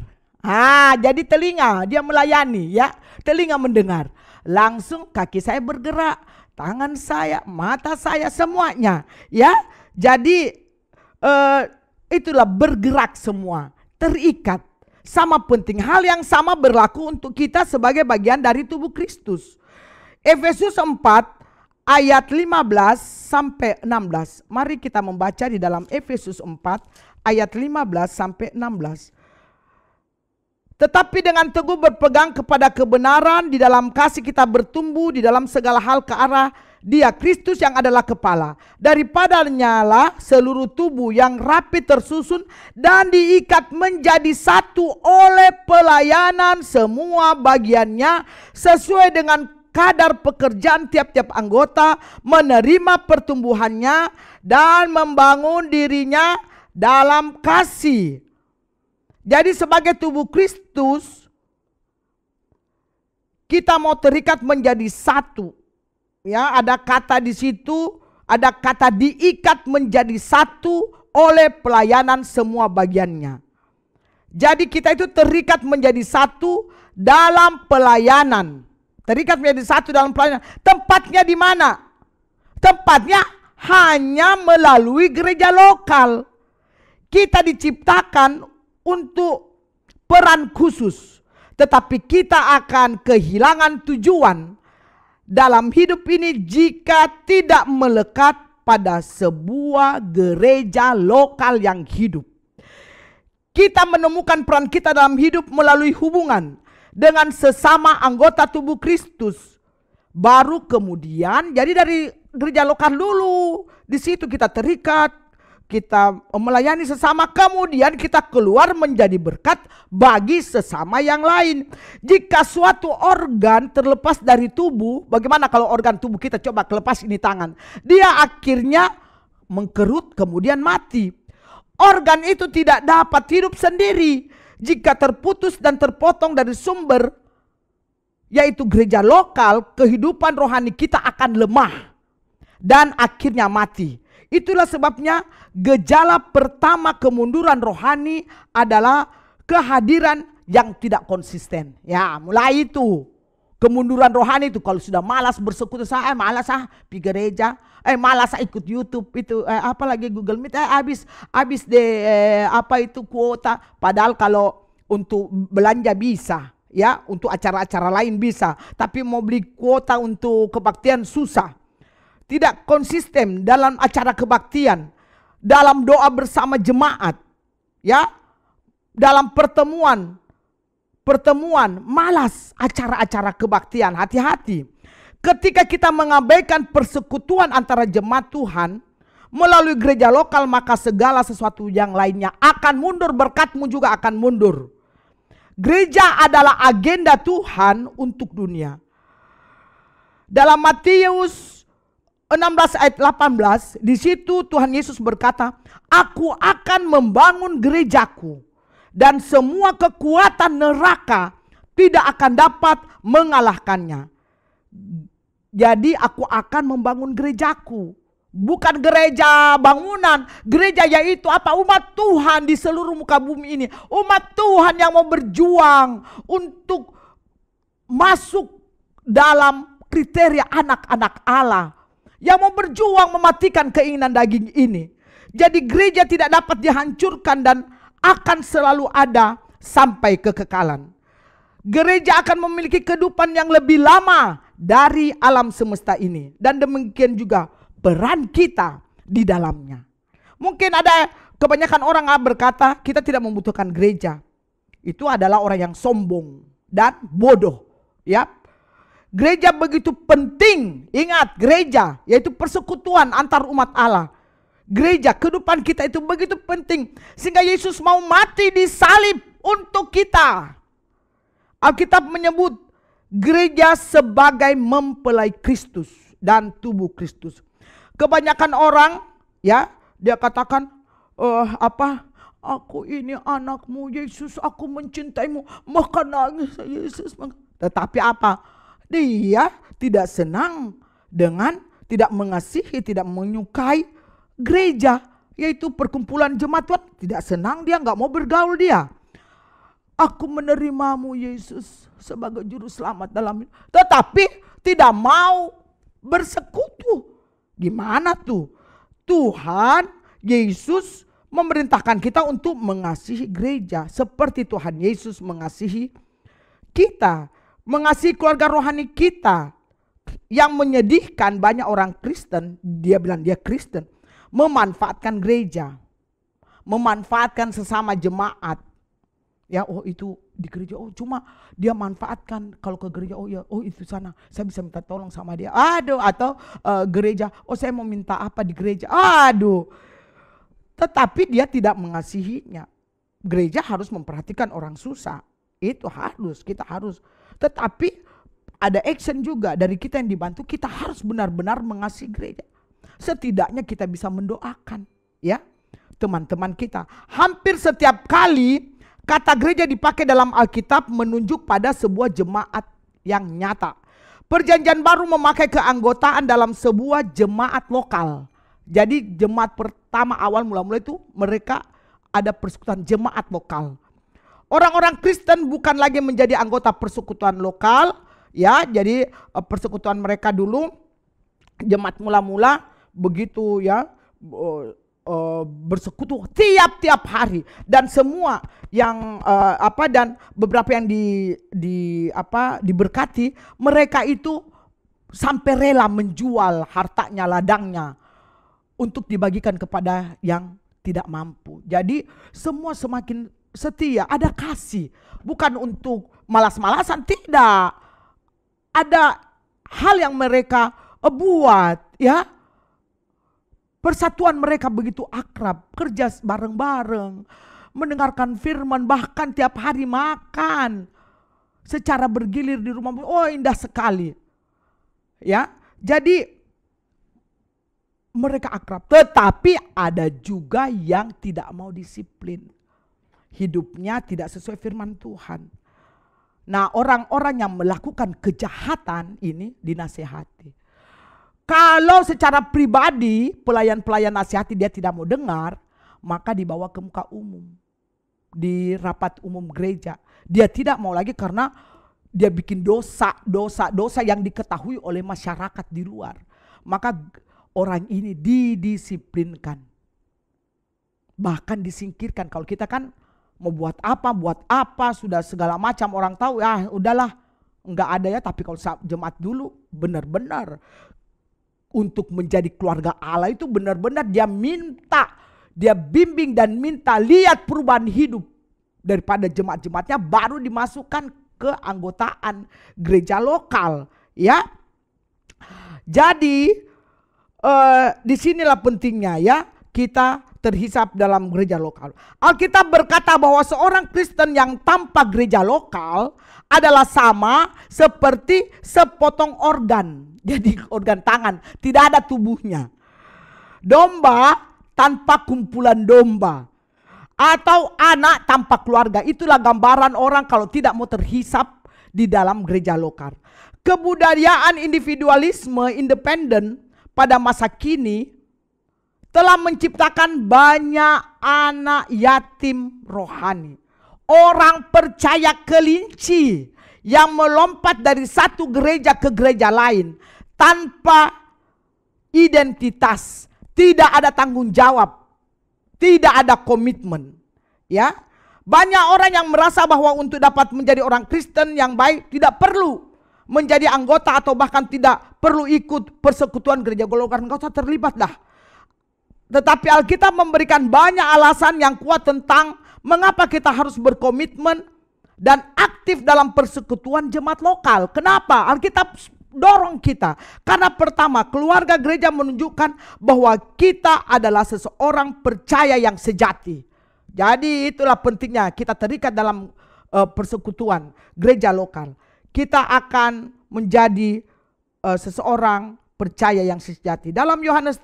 Jadi telinga dia melayani, ya. Telinga mendengar. Langsung kaki saya bergerak, tangan saya, mata saya, semuanya, ya. Jadi itulah bergerak semua, terikat. Sama penting, hal yang sama berlaku untuk kita sebagai bagian dari tubuh Kristus. Efesus 4 ayat 15 sampai 16. Mari kita membaca di dalam Efesus 4 ayat 15 sampai 16. Tetapi dengan teguh berpegang kepada kebenaran, di dalam kasih kita bertumbuh di dalam segala hal ke arah Dia, Kristus yang adalah kepala. Daripadanya lah seluruh tubuh yang rapi tersusun dan diikat menjadi satu oleh pelayanan semua bagiannya sesuai dengan kadar pekerjaan tiap-tiap anggota, menerima pertumbuhannya dan membangun dirinya dalam kasih. Jadi sebagai tubuh Kristus, kita mau terikat menjadi satu. Ya, ada kata di situ, ada kata diikat menjadi satu oleh pelayanan semua bagiannya. Jadi kita itu terikat menjadi satu dalam pelayanan. Terikat menjadi satu dalam pelayanan. Tempatnya di mana? Tempatnya hanya melalui gereja lokal. Kita diciptakan untuk peran khusus. Tetapi kita akan kehilangan tujuan dalam hidup ini jika tidak melekat pada sebuah gereja lokal yang hidup. Kita menemukan peran kita dalam hidup melalui hubungan dengan sesama anggota tubuh Kristus. Baru kemudian, jadi dari gereja lokal dulu, di situ kita terikat, kita melayani sesama, kemudian kita keluar menjadi berkat bagi sesama yang lain. Jika suatu organ terlepas dari tubuh, bagaimana kalau organ tubuh kita, coba kelepas ini tangan, dia akhirnya mengkerut kemudian mati. Organ itu tidak dapat hidup sendiri. Jika terputus dan terpotong dari sumber, yaitu gereja lokal, kehidupan rohani kita akan lemah dan akhirnya mati. Itulah sebabnya gejala pertama kemunduran rohani adalah kehadiran yang tidak konsisten. Ya, mulai itu kemunduran rohani itu kalau sudah malas bersekutu, saya malas pergi gereja, malas ikut YouTube itu, apalagi Google Meet, habis deh apa itu kuota. Padahal kalau untuk belanja bisa, ya, untuk acara-acara lain bisa, tapi mau beli kuota untuk kebaktian susah. Tidak konsisten dalam acara kebaktian, dalam doa bersama jemaat, ya, dalam pertemuan, malas acara-acara kebaktian. Hati-hati. Ketika kita mengabaikan persekutuan antara jemaat Tuhan, melalui gereja lokal, maka segala sesuatu yang lainnya akan mundur, berkatmu juga akan mundur. Gereja adalah agenda Tuhan untuk dunia. Dalam Matius 16 ayat 18, di situ Tuhan Yesus berkata, "Aku akan membangun gerejaku dan semua kekuatan neraka tidak akan dapat mengalahkannya." Jadi aku akan membangun gerejaku. Bukan gereja bangunan, gereja yaitu apa? Umat Tuhan di seluruh muka bumi ini. Umat Tuhan yang mau berjuang untuk masuk dalam kriteria anak-anak Allah, yang mau berjuang mematikan keinginan daging ini. Jadi gereja tidak dapat dihancurkan dan akan selalu ada sampai kekekalan. Gereja akan memiliki kehidupan yang lebih lama dari alam semesta ini. Dan demikian juga peran kita di dalamnya. Mungkin ada kebanyakan orang berkata kita tidak membutuhkan gereja. Itu adalah orang yang sombong dan bodoh, ya. Gereja begitu penting. Ingat, gereja yaitu persekutuan antar umat Allah. Gereja, kehidupan kita itu begitu penting sehingga Yesus mau mati di salib untuk kita. Alkitab menyebut gereja sebagai mempelai Kristus dan tubuh Kristus. Kebanyakan orang, ya, dia katakan, aku ini anakmu Yesus, aku mencintaimu, maka nangis Yesus. Tetapi apa? Dia tidak senang dengan tidak mengasihi, tidak menyukai gereja, yaitu perkumpulan jemaat Tuhan. Tidak senang, dia nggak mau bergaul dia. Aku menerimamu Yesus sebagai juru selamat dalam hidup. Tetapi tidak mau bersekutu. Gimana tuh? Tuhan Yesus memerintahkan kita untuk mengasihi gereja seperti Tuhan Yesus mengasihi kita. Mengasihi keluarga rohani kita. Yang menyedihkan banyak orang Kristen, dia bilang dia Kristen, memanfaatkan gereja, memanfaatkan sesama jemaat. Ya, oh itu di gereja, oh cuma dia manfaatkan kalau ke gereja, oh ya, oh itu sana, saya bisa minta tolong sama dia. Aduh, atau gereja, oh saya mau minta apa di gereja. Aduh. Tetapi dia tidak mengasihinya. Gereja harus memperhatikan orang susah. Itu harus, kita harus. Tetapi ada action juga dari kita yang dibantu, kita harus benar-benar mengasihi gereja. Setidaknya kita bisa mendoakan, ya, teman-teman kita. Hampir setiap kali kata gereja dipakai dalam Alkitab menunjuk pada sebuah jemaat yang nyata. Perjanjian Baru memakai keanggotaan dalam sebuah jemaat lokal. Jadi jemaat pertama awal mula-mula itu mereka ada persekutuan jemaat lokal. Orang-orang Kristen bukan lagi menjadi anggota persekutuan lokal, ya. Jadi persekutuan mereka dulu jemaat mula-mula begitu, ya, bersekutu tiap-tiap hari, dan semua yang dan beberapa yang diberkati, mereka itu sampai rela menjual hartanya, ladangnya untuk dibagikan kepada yang tidak mampu. Jadi semua semakin setia, ada kasih, bukan untuk malas-malasan, tidak. Ada hal yang mereka buat, ya. Persatuan mereka begitu akrab, kerja bareng-bareng, mendengarkan firman, bahkan tiap hari makan secara bergilir di rumah. Oh, indah sekali. Ya, jadi mereka akrab, tetapi ada juga yang tidak mau disiplin. Hidupnya tidak sesuai firman Tuhan. Nah, orang-orang yang melakukan kejahatan ini dinasehati. Kalau secara pribadi pelayan-pelayan nasihati dia tidak mau dengar, maka dibawa ke muka umum, di rapat umum gereja. Dia tidak mau lagi karena dia bikin dosa yang diketahui oleh masyarakat di luar. Maka orang ini didisiplinkan, bahkan disingkirkan. Kalau kita kan mau buat apa, sudah segala macam orang tahu, ya udahlah, enggak ada ya. Tapi kalau jemaat dulu benar-benar untuk menjadi keluarga Allah itu benar-benar dia minta, dia bimbing dan minta lihat perubahan hidup daripada jemaat-jemaatnya, baru dimasukkan ke anggotaan gereja lokal, ya. Jadi disinilah pentingnya ya kita terhisap dalam gereja lokal. Alkitab berkata bahwa seorang Kristen yang tanpa gereja lokal adalah sama seperti sepotong organ. Jadi organ tangan, tidak ada tubuhnya. Domba tanpa kumpulan domba. Atau anak tanpa keluarga. Itulah gambaran orang kalau tidak mau terhisap di dalam gereja lokal. Kebudayaan individualisme independen pada masa kini telah menciptakan banyak anak yatim rohani. Orang percaya kelinci yang melompat dari satu gereja ke gereja lain tanpa identitas, tidak ada tanggung jawab, tidak ada komitmen. Ya, banyak orang yang merasa bahwa untuk dapat menjadi orang Kristen yang baik tidak perlu menjadi anggota atau bahkan tidak perlu ikut persekutuan gereja lokal. Enggak usah terlibat dah. Tetapi Alkitab memberikan banyak alasan yang kuat tentang mengapa kita harus berkomitmen dan aktif dalam persekutuan jemaat lokal. Kenapa? Alkitab dorong kita. Karena pertama, keluarga gereja menunjukkan bahwa kita adalah seseorang percaya yang sejati. Jadi itulah pentingnya kita terikat dalam persekutuan gereja lokal. Kita akan menjadi seseorang percaya yang sejati. Dalam Yohanes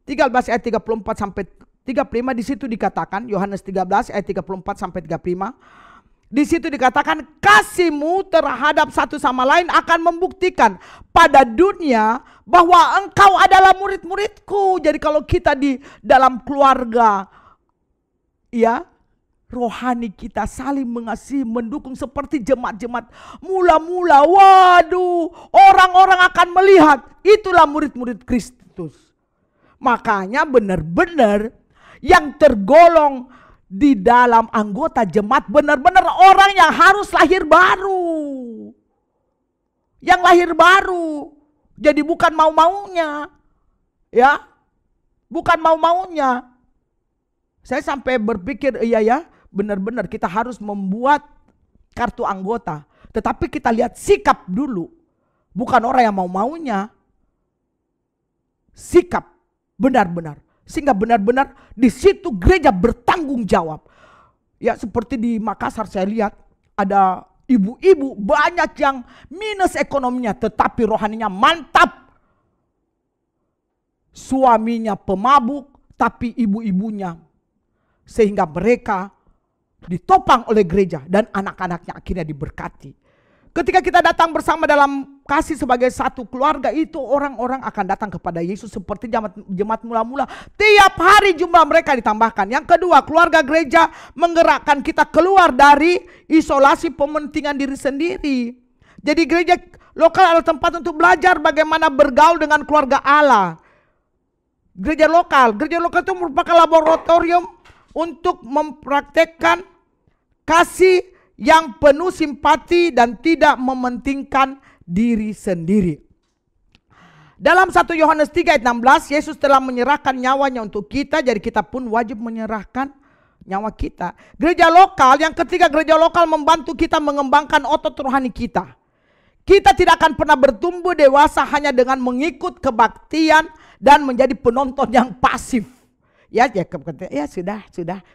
13 ayat 34 sampai 35 di situ dikatakan, Yohanes 13 ayat 34 sampai 35. Di situ dikatakan kasihmu terhadap satu sama lain akan membuktikan pada dunia bahwa engkau adalah murid-muridku. Jadi kalau kita di dalam keluarga ya rohani kita saling mengasihi, mendukung seperti jemaat-jemaat mula-mula. Waduh, orang-orang akan melihat itulah murid-murid Kristus. Makanya benar-benar yang tergolong di dalam anggota jemaat benar-benar orang yang harus lahir baru. Yang lahir baru. Jadi bukan mau-maunya. Ya. Bukan mau-maunya. Saya sampai berpikir iya ya, benar-benar kita harus membuat kartu anggota. Tetapi kita lihat sikap dulu. Bukan orang yang mau-maunya. Sikap. Benar-benar. Sehingga benar-benar di situ gereja bertanggung jawab. Ya seperti di Makassar saya lihat ada ibu-ibu banyak yang minus ekonominya tetapi rohaninya mantap. Suaminya pemabuk tapi ibu-ibunya. Sehingga mereka ditopang oleh gereja dan anak-anaknya akhirnya diberkati. Ketika kita datang bersama dalam kasih sebagai satu keluarga itu orang-orang akan datang kepada Yesus seperti jemaat mula-mula. Tiap hari jumlah mereka ditambahkan. Yang kedua, keluarga gereja menggerakkan kita keluar dari isolasi pementingan diri sendiri. Jadi gereja lokal adalah tempat untuk belajar bagaimana bergaul dengan keluarga Allah. Gereja lokal itu merupakan laboratorium untuk mempraktekkan kasih yang penuh simpati dan tidak mementingkan diri sendiri. Dalam 1 Yohanes 3 ayat 16, Yesus telah menyerahkan nyawanya untuk kita, jadi kita pun wajib menyerahkan nyawa kita. Gereja lokal, yang ketiga, gereja lokal membantu kita mengembangkan otot rohani kita. Kita tidak akan pernah bertumbuh dewasa hanya dengan mengikut kebaktian dan menjadi penonton yang pasif. Ya sudah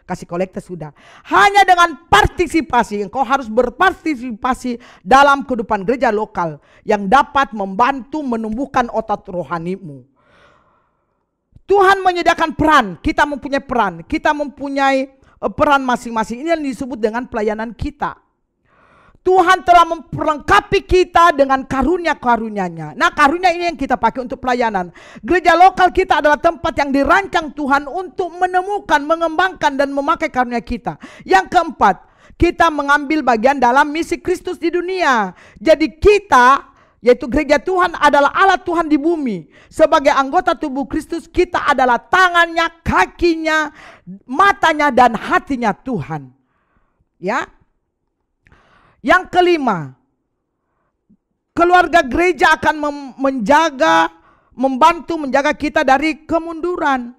kasih kolektor sudah. Hanya dengan partisipasi, engkau harus berpartisipasi dalam kehidupan gereja lokal yang dapat membantu menumbuhkan otot rohanimu. Tuhan menyediakan peran, kita mempunyai peran masing-masing. Ini yang disebut dengan pelayanan kita. Tuhan telah memperlengkapi kita dengan karunia-karunia-Nya. Nah, karunia ini yang kita pakai untuk pelayanan. Gereja lokal kita adalah tempat yang dirancang Tuhan untuk menemukan, mengembangkan dan memakai karunia kita. Yang keempat, kita mengambil bagian dalam misi Kristus di dunia. Jadi kita, yaitu gereja Tuhan adalah alat Tuhan di bumi. Sebagai anggota tubuh Kristus, kita adalah tangannya, kakinya, matanya dan hatinya Tuhan. Ya. Yang kelima, keluarga gereja akan membantu menjaga kita dari kemunduran.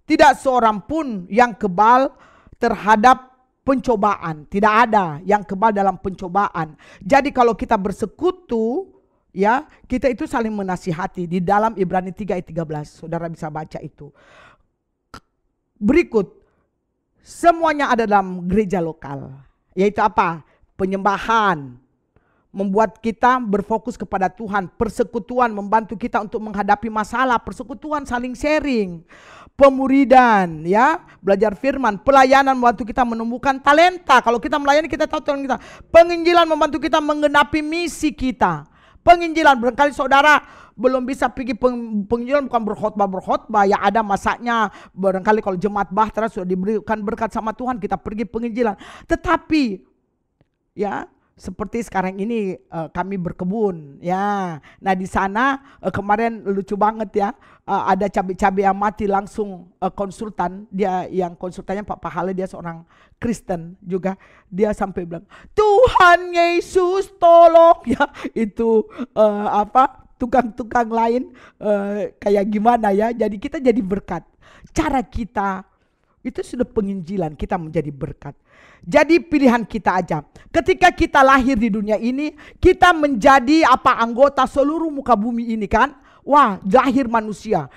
Tidak seorang pun yang kebal terhadap pencobaan. Tidak ada yang kebal dalam pencobaan. Jadi kalau kita bersekutu Ya, kita itu saling menasihati di dalam Ibrani 3 ayat 13. Saudara bisa baca itu. Berikut, semuanya ada dalam gereja lokal. Yaitu apa? Penyembahan. Membuat kita berfokus kepada Tuhan. Persekutuan membantu kita untuk menghadapi masalah. Persekutuan saling sharing. Pemuridan, ya, belajar firman. Pelayanan membantu kita menumbuhkan talenta. Kalau kita melayani kita tahu talenta kita. Penginjilan membantu kita menggenapi misi kita. Penginjilan, barangkali saudara belum bisa pergi penginjilan bukan berkhotbah, ya ada masaknya. Barangkali kalau jemaat Bahtera sudah diberikan berkat sama Tuhan, kita pergi penginjilan. Tetapi ya seperti sekarang ini kami berkebun, ya. Nah di sana kemarin lucu banget ya, ada cabai-cabai yang mati langsung konsultan, dia yang konsultannya Pak Pahala, dia seorang Kristen juga, dia sampai bilang Tuhan Yesus tolong, ya itu tukang-tukang lain kayak gimana ya. Jadi kita jadi berkat, cara kita itu sudah penginjilan, kita menjadi berkat. Jadi pilihan kita aja. Ketika kita lahir di dunia ini, kita menjadi anggota seluruh muka bumi ini kan. Wah, lahir manusia,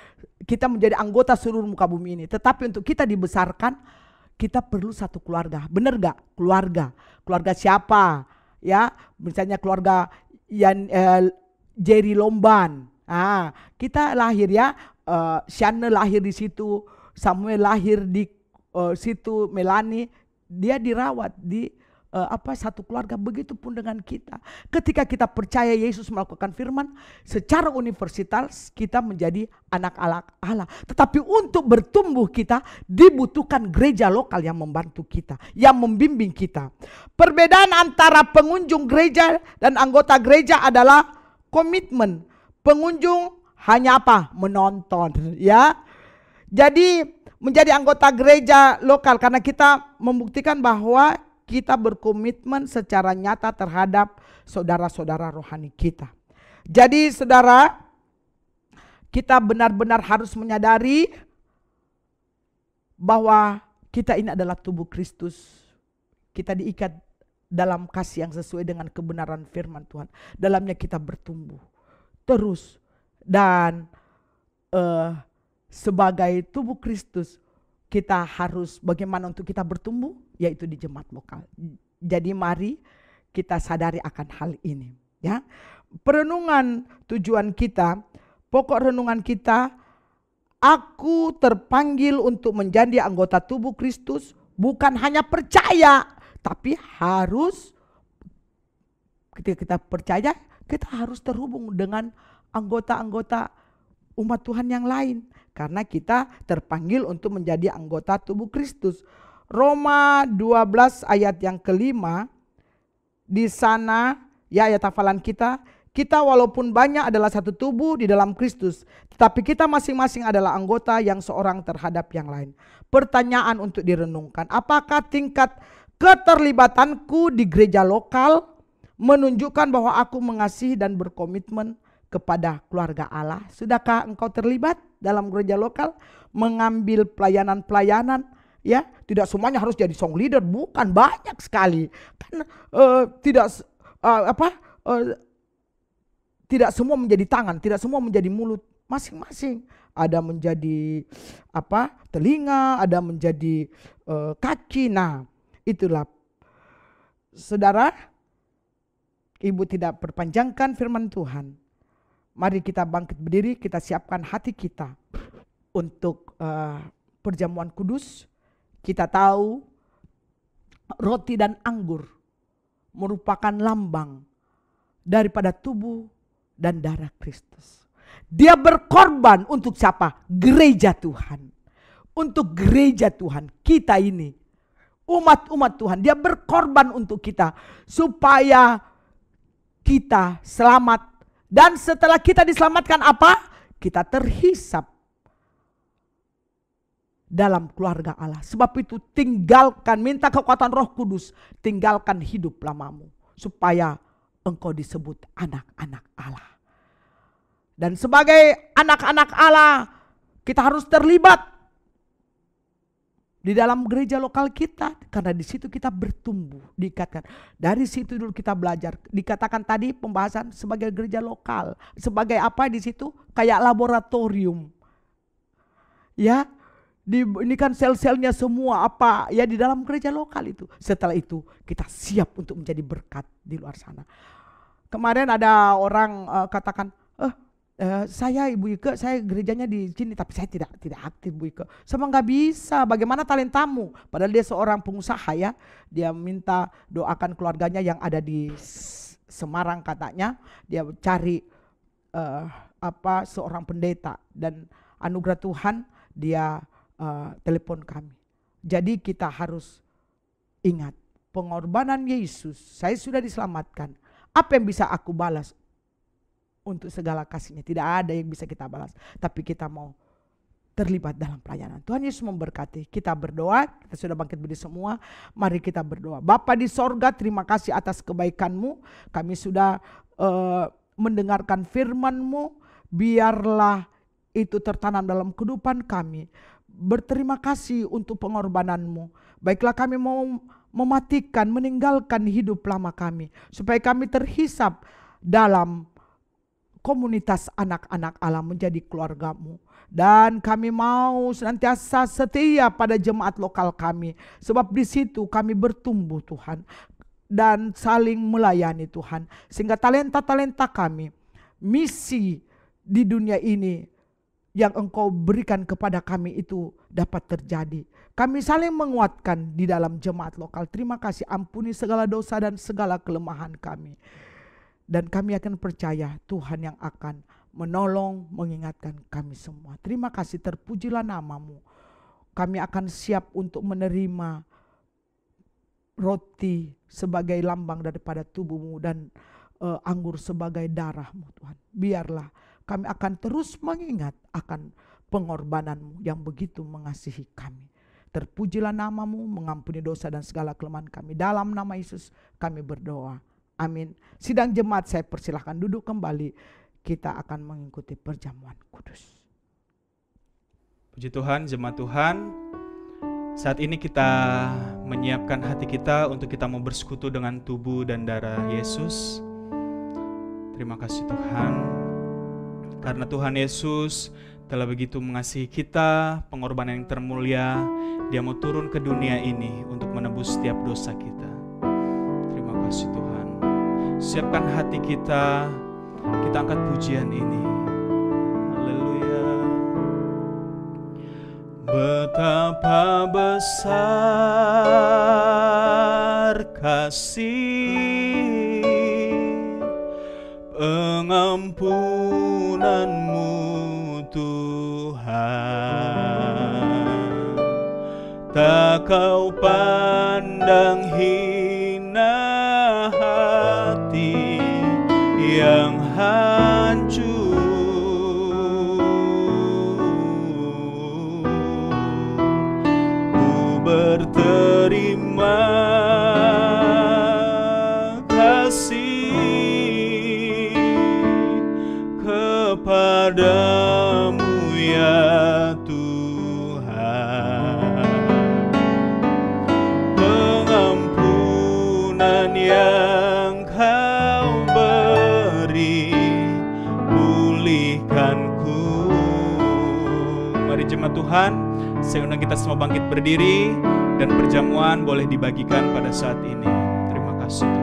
kita menjadi anggota seluruh muka bumi ini. Tetapi untuk kita dibesarkan, kita perlu satu keluarga. Benar gak? Keluarga siapa? Ya, misalnya keluarga Jerry Lomban. Kita lahir ya, Shane lahir di situ, Samuel lahir di situ, Melanie dia dirawat di satu keluarga. Begitupun dengan kita. Ketika kita percaya Yesus melakukan firman, secara universal kita menjadi anak-anak Allah. Tetapi untuk bertumbuh kita dibutuhkan gereja lokal yang membantu kita, yang membimbing kita. Perbedaan antara pengunjung gereja dan anggota gereja adalah komitmen. Pengunjung hanya menonton, ya. Jadi menjadi anggota gereja lokal karena kita membuktikan bahwa kita berkomitmen secara nyata terhadap saudara-saudara rohani kita. Jadi saudara, kita benar-benar harus menyadari bahwa kita ini adalah tubuh Kristus. Kita diikat dalam kasih yang sesuai dengan kebenaran firman Tuhan. Dalamnya kita bertumbuh terus. Dan sebagai tubuh Kristus, kita harus bagaimana untuk kita bertumbuh, yaitu di jemaat lokal. Jadi mari kita sadari akan hal ini, ya. Perenungan tujuan kita, pokok renungan kita, aku terpanggil untuk menjadi anggota tubuh Kristus, bukan hanya percaya, tapi harus ketika kita percaya, kita harus terhubung dengan anggota-anggota umat Tuhan yang lain. Karena kita terpanggil untuk menjadi anggota tubuh Kristus. Roma 12 ayat yang kelima, di sana ya ayat hafalan kita walaupun banyak adalah satu tubuh di dalam Kristus, tetapi kita masing-masing adalah anggota yang seorang terhadap yang lain. Pertanyaan untuk direnungkan, apakah tingkat keterlibatanku di gereja lokal menunjukkan bahwa aku mengasihi dan berkomitmen kepada keluarga Allah? Sudahkah engkau terlibat dalam gereja lokal, mengambil pelayanan-pelayanan? Ya, tidak semuanya harus jadi song leader, bukan, banyak sekali. Kan tidak semua menjadi tangan, tidak semua menjadi mulut, masing-masing. Ada menjadi telinga, ada menjadi kaki. Nah, itulah saudara, ibu tidak perpanjangkan firman Tuhan. Mari kita bangkit berdiri, kita siapkan hati kita untuk perjamuan kudus. Kita tahu roti dan anggur merupakan lambang daripada tubuh dan darah Kristus. Dia berkorban untuk siapa? Gereja Tuhan. Untuk gereja Tuhan, kita ini, umat-umat Tuhan. Dia berkorban untuk kita supaya kita selamat. Dan setelah kita diselamatkan kita terhisap dalam keluarga Allah. Sebab itu tinggalkan, minta kekuatan Roh Kudus, tinggalkan hidup lamamu supaya engkau disebut anak-anak Allah. Dan sebagai anak-anak Allah, kita harus terlibat di dalam gereja lokal kita, karena di situ kita bertumbuh, diikatkan. Dari situ dulu kita belajar. Dikatakan tadi pembahasan sebagai gereja lokal, sebagai apa di situ? Kayak laboratorium. Ya, ini kan sel-selnya semua apa ya di dalam gereja lokal itu. Setelah itu kita siap untuk menjadi berkat di luar sana. Kemarin ada orang katakan, saya Ibu Ike, saya gerejanya di sini, tapi saya tidak aktif Bu Ike. Sama nggak bisa, bagaimana talentamu? Padahal dia seorang pengusaha ya, dia minta doakan keluarganya yang ada di Semarang katanya, dia cari seorang pendeta dan anugerah Tuhan dia telepon kami. Jadi kita harus ingat pengorbanan Yesus, saya sudah diselamatkan. Apa yang bisa aku balas? Untuk segala kasihnya tidak ada yang bisa kita balas, tapi kita mau terlibat dalam pelayanan. Tuhan Yesus memberkati. Kita berdoa, kita sudah bangkit berdiri semua, mari kita berdoa. Bapa di sorga, terima kasih atas kebaikan-Mu. Kami sudah mendengarkan firman-Mu, biarlah itu tertanam dalam kehidupan kami. Berterima kasih untuk pengorbanan-Mu. Baiklah, kami mau mematikan, meninggalkan hidup lama kami, supaya kami terhisap dalam komunitas anak-anak Allah, menjadi keluarga-Mu. Dan kami mau senantiasa setia pada jemaat lokal kami. Sebab di situ kami bertumbuh Tuhan. Dan saling melayani Tuhan. Sehingga talenta-talenta kami, misi di dunia ini yang Engkau berikan kepada kami itu dapat terjadi. Kami saling menguatkan di dalam jemaat lokal. Terima kasih, ampuni segala dosa dan segala kelemahan kami. Dan kami akan percaya Tuhan yang akan menolong, mengingatkan kami semua. Terima kasih, terpujilah nama-Mu. Kami akan siap untuk menerima roti sebagai lambang daripada tubuh-Mu dan anggur sebagai darah-Mu Tuhan. Biarlah kami akan terus mengingat akan pengorbanan-Mu yang begitu mengasihi kami. Terpujilah nama-Mu, mengampuni dosa dan segala kelemahan kami. Dalam nama Yesus kami berdoa. Amin. Sidang jemaat saya persilahkan duduk kembali. Kita akan mengikuti perjamuan kudus. Puji Tuhan, jemaat Tuhan. Saat ini kita menyiapkan hati kita untuk kita mau bersekutu dengan tubuh dan darah Yesus. Terima kasih Tuhan. Karena Tuhan Yesus telah begitu mengasihi kita, pengorbanan yang termulia. Dia mau turun ke dunia ini untuk menebus setiap dosa kita. Terima kasih Tuhan. Siapkan hati kita angkat pujian ini. Haleluya. Betapa besar kasih pengampunan-Mu Tuhan, tak Kau pandang hina hati yang hancur. Ku berterima kasih kepadamu ya Tuhan. Pengampunan yang Kau beri, pulihkanku. Mari jemaat Tuhan, saya undang kita semua bangkit berdiri dan perjamuan boleh dibagikan pada saat ini. Terima kasih Tuhan.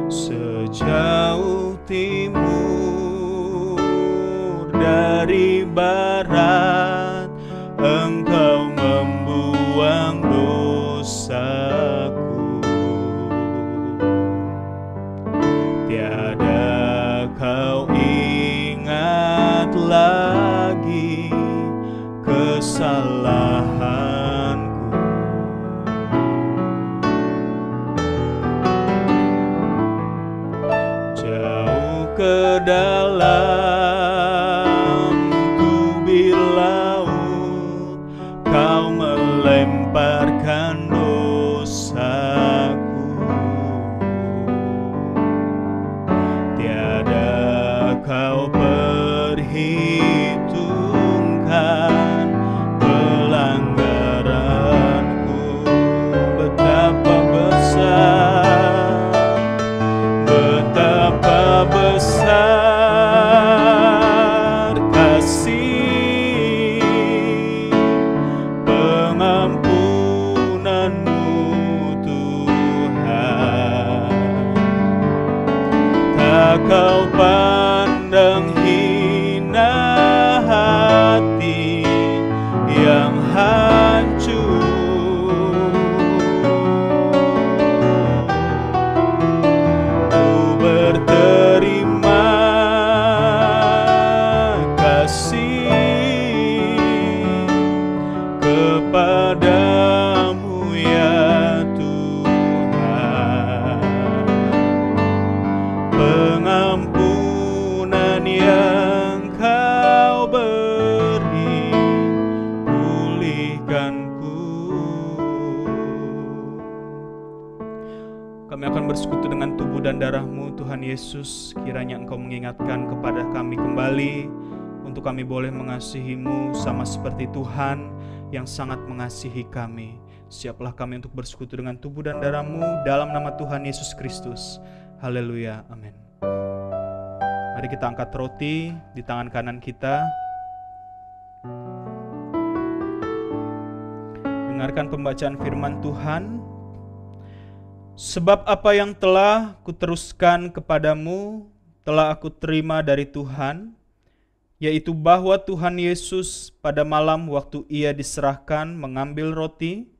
Sejauh timur dari barat, Engkau membuang dosaku. Tiada Kau ingat lagi kesalahanku. Jauh ke dalam tubir laut, Kau melemparkan dosaku. Tiada Kau perhitungkan pelanggaranku, betapa besar kasih pengampunanmu Tuhan. Tak kau pandang hina hati yang hancur. Ku berterima kasih kepadamu ya Tuhan. Pengampunan yang kau beri, pulihkanku. Kami akan bersekutu dengan tubuh dan darah-Mu Tuhan Yesus. Kiranya Engkau mengingatkan kepada kami kembali untuk kami boleh mengasihi-Mu sama seperti Tuhan yang sangat mengasihi kami. Siaplah kami untuk bersekutu dengan tubuh dan darah-Mu dalam nama Tuhan Yesus Kristus. Haleluya, amin. Mari kita angkat roti di tangan kanan kita. Dengarkan pembacaan firman Tuhan. Sebab apa yang telah kuteruskan kepadamu telah aku terima dari Tuhan, yaitu bahwa Tuhan Yesus pada malam waktu ia diserahkan mengambil roti,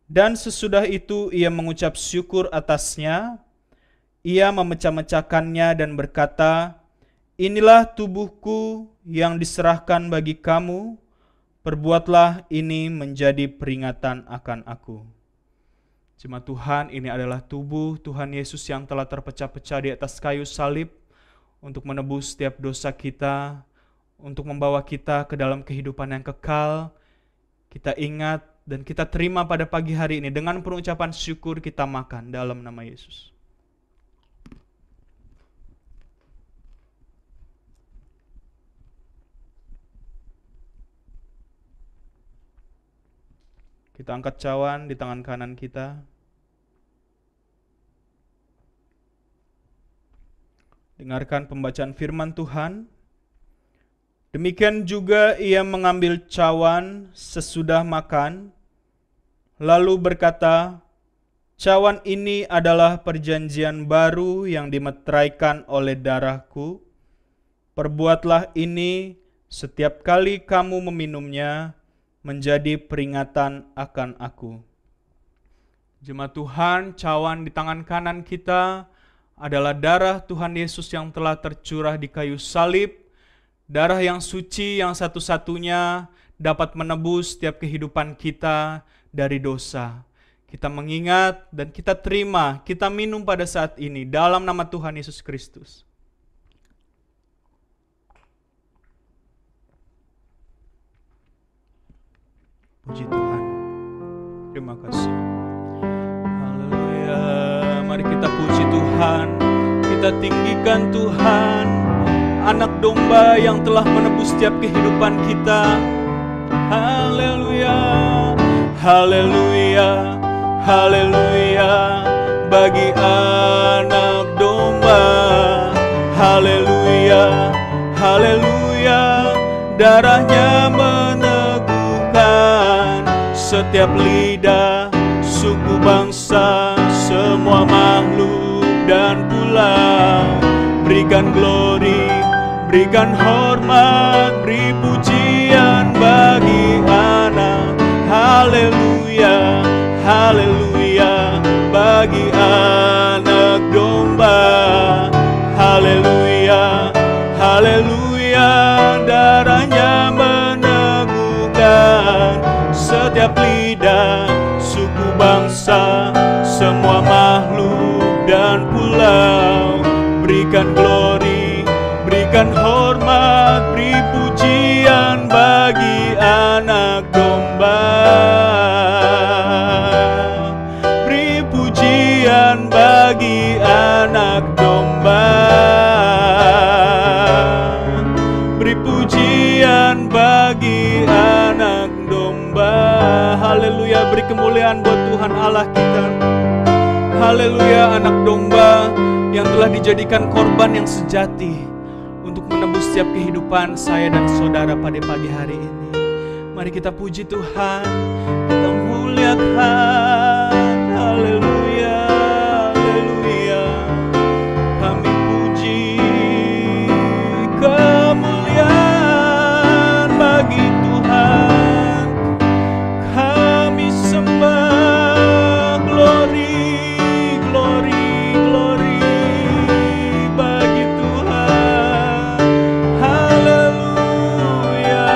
dan sesudah itu ia mengucap syukur atasnya, ia memecah-mecahkannya dan berkata, "Inilah tubuhku yang diserahkan bagi kamu, perbuatlah ini menjadi peringatan akan aku." Jemaat Tuhan, ini adalah tubuh Tuhan Yesus yang telah terpecah-pecah di atas kayu salib untuk menebus setiap dosa kita, untuk membawa kita ke dalam kehidupan yang kekal. Kita ingat dan kita terima pada pagi hari ini dengan pengucapan syukur, kita makan dalam nama Yesus. Kita angkat cawan di tangan kanan kita. Dengarkan pembacaan firman Tuhan. Demikian juga ia mengambil cawan sesudah makan, lalu berkata, "Cawan ini adalah perjanjian baru yang dimeteraikan oleh darahku. Perbuatlah ini setiap kali kamu meminumnya, menjadi peringatan akan aku." Jemaat Tuhan, cawan di tangan kanan kita adalah darah Tuhan Yesus yang telah tercurah di kayu salib, darah yang suci yang satu-satunya dapat menebus setiap kehidupan kita dari dosa. Kita mengingat dan kita terima, kita minum pada saat ini dalam nama Tuhan Yesus Kristus. Puji Tuhan. Terima kasih. Haleluya. Mari kita puji Tuhan. Kita tinggikan Tuhan, Anak Domba yang telah menebus setiap kehidupan kita. Haleluya. Haleluya. Haleluya. Bagi Anak Domba. Haleluya. Haleluya. Darahnya meneguhkan setiap lidah, suku bangsa, semua makhluk dan pulau. Berikan glory, berikan hormat, beri pujian bagi Anak. Haleluya, haleluya, bagi Anak Domba. Haleluya, haleluya, darahnya meneguhkan setiap lidah, suku bangsa, semua makhluk dan pulau. Berikan glory, berikan hormat, beri pujian bagi Anak Domba. Beri pujian bagi Anak Domba. bagi anak domba. Haleluya, beri kemuliaan buat Tuhan Allah kita. Haleluya, anak domba yang telah dijadikan korban yang sejati untuk menebus setiap kehidupan saya dan saudara pada pagi hari ini. Mari kita puji Tuhan, kita muliakan. Haleluya, haleluya. Kami puji, kemuliaan bagi Tuhan. Kami sembah, glory, glory, glory bagi Tuhan. Haleluya.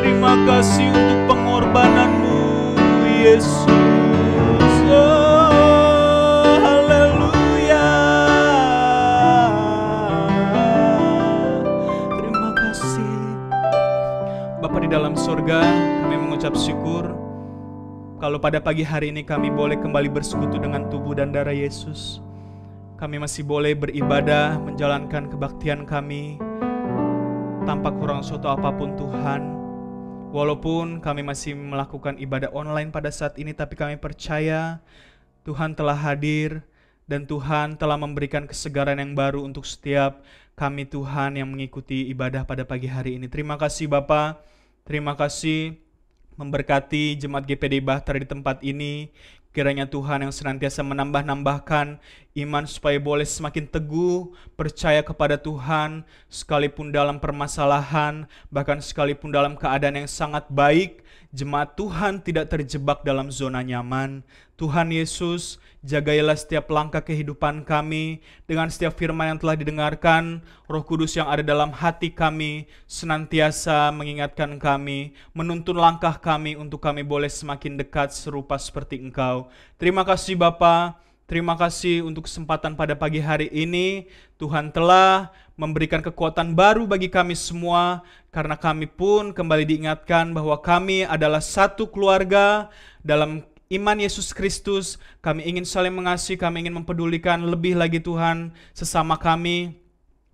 Terima kasih untuk pengorbananmu, Yesus. Oh, haleluya. Terima kasih. Bapa di dalam surga, kami mengucap syukur kalau pada pagi hari ini kami boleh kembali bersekutu dengan tubuh dan darah Yesus. Kami masih boleh beribadah, menjalankan kebaktian kami tanpa kurang suatu apapun Tuhan. Walaupun kami masih melakukan ibadah online pada saat ini, tapi kami percaya Tuhan telah hadir dan Tuhan telah memberikan kesegaran yang baru untuk setiap kami Tuhan yang mengikuti ibadah pada pagi hari ini. Terima kasih Bapa, terima kasih memberkati jemaat GPD Bahtera di tempat ini. Kiranya Tuhan yang senantiasa menambah-nambahkan iman supaya boleh semakin teguh, percaya kepada Tuhan, sekalipun dalam permasalahan, bahkan sekalipun dalam keadaan yang sangat baik, jemaat Tuhan tidak terjebak dalam zona nyaman. Tuhan Yesus, jagailah setiap langkah kehidupan kami dengan setiap firman yang telah didengarkan. Roh Kudus yang ada dalam hati kami senantiasa mengingatkan kami, menuntun langkah kami untuk kami boleh semakin dekat serupa seperti Engkau. Terima kasih Bapa, terima kasih untuk kesempatan pada pagi hari ini. Tuhan telah memberikan kekuatan baru bagi kami semua, karena kami pun kembali diingatkan bahwa kami adalah satu keluarga dalam iman Yesus Kristus. Kami ingin saling mengasihi, kami ingin mempedulikan lebih lagi Tuhan sesama kami.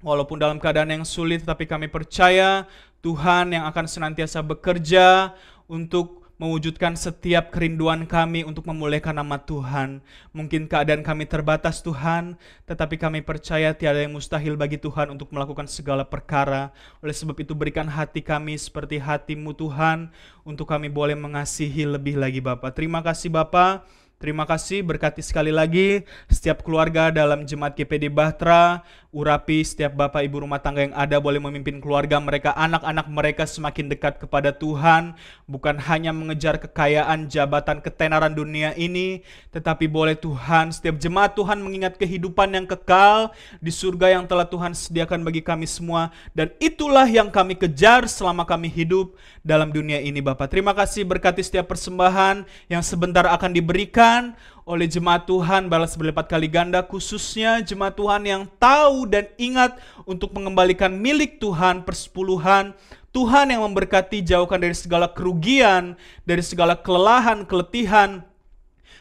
Walaupun dalam keadaan yang sulit, tapi kami percaya Tuhan yang akan senantiasa bekerja untuk mewujudkan setiap kerinduan kami untuk memuliakan nama Tuhan. Mungkin keadaan kami terbatas Tuhan, tetapi kami percaya tiada yang mustahil bagi Tuhan untuk melakukan segala perkara. Oleh sebab itu berikan hati kami seperti hati-Mu Tuhan, untuk kami boleh mengasihi lebih lagi Bapa. Terima kasih Bapa. Terima kasih, berkati sekali lagi setiap keluarga dalam jemaat GPD Bahtera. Urapi setiap bapak ibu rumah tangga yang ada boleh memimpin keluarga mereka, anak-anak mereka semakin dekat kepada Tuhan. Bukan hanya mengejar kekayaan, jabatan, ketenaran dunia ini, tetapi boleh Tuhan, setiap jemaat Tuhan mengingat kehidupan yang kekal di surga yang telah Tuhan sediakan bagi kami semua. Dan itulah yang kami kejar selama kami hidup dalam dunia ini Bapak. Terima kasih, berkati setiap persembahan yang sebentar akan diberikan oleh jemaat Tuhan, balas berlipat kali ganda, khususnya jemaat Tuhan yang tahu dan ingat untuk mengembalikan milik Tuhan, persepuluhan. Tuhan yang memberkati, jauhkan dari segala kerugian, dari segala kelelahan, keletihan,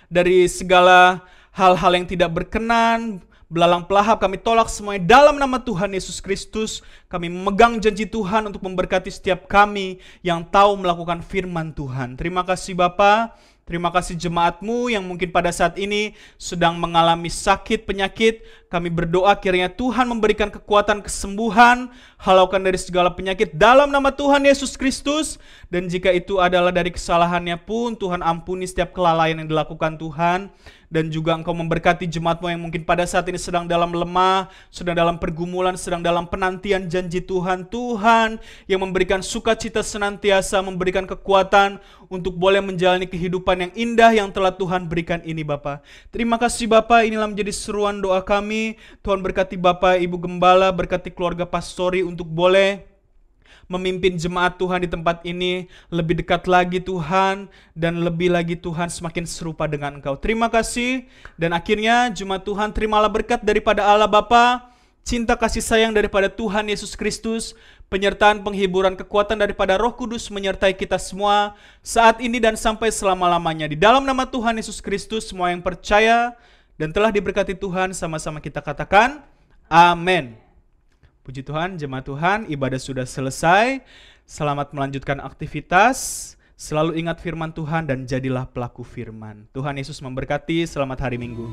dari segala hal-hal yang tidak berkenan, belalang pelahap kami tolak semuanya dalam nama Tuhan Yesus Kristus. Kami memegang janji Tuhan untuk memberkati setiap kami yang tahu melakukan firman Tuhan. Terima kasih Bapa. Terima kasih jemaat-Mu yang mungkin pada saat ini sedang mengalami sakit, penyakit. Kami berdoa kiranya Tuhan memberikan kekuatan kesembuhan, halaukan dari segala penyakit dalam nama Tuhan Yesus Kristus. Dan jika itu adalah dari kesalahannya pun, Tuhan ampuni setiap kelalaian yang dilakukan Tuhan. Dan juga Engkau memberkati jemaat-Mu yang mungkin pada saat ini sedang dalam lemah, sedang dalam pergumulan, sedang dalam penantian janji Tuhan. Tuhan yang memberikan sukacita senantiasa, memberikan kekuatan untuk boleh menjalani kehidupan yang indah yang telah Tuhan berikan ini Bapa. Terima kasih Bapa, inilah menjadi seruan doa kami. Tuhan berkati Bapak, Ibu Gembala, berkati keluarga pastori untuk boleh memimpin jemaat Tuhan di tempat ini lebih dekat lagi Tuhan, dan lebih lagi Tuhan semakin serupa dengan Engkau. Terima kasih. Dan akhirnya jemaat Tuhan, terimalah berkat daripada Allah Bapa, cinta kasih sayang daripada Tuhan Yesus Kristus, penyertaan penghiburan kekuatan daripada Roh Kudus menyertai kita semua saat ini dan sampai selama-lamanya. Di dalam nama Tuhan Yesus Kristus, semua yang percaya dan telah diberkati Tuhan sama-sama kita katakan amin. Puji Tuhan, jemaat Tuhan, ibadah sudah selesai. Selamat melanjutkan aktivitas. Selalu ingat firman Tuhan dan jadilah pelaku firman. Tuhan Yesus memberkati. Selamat hari Minggu.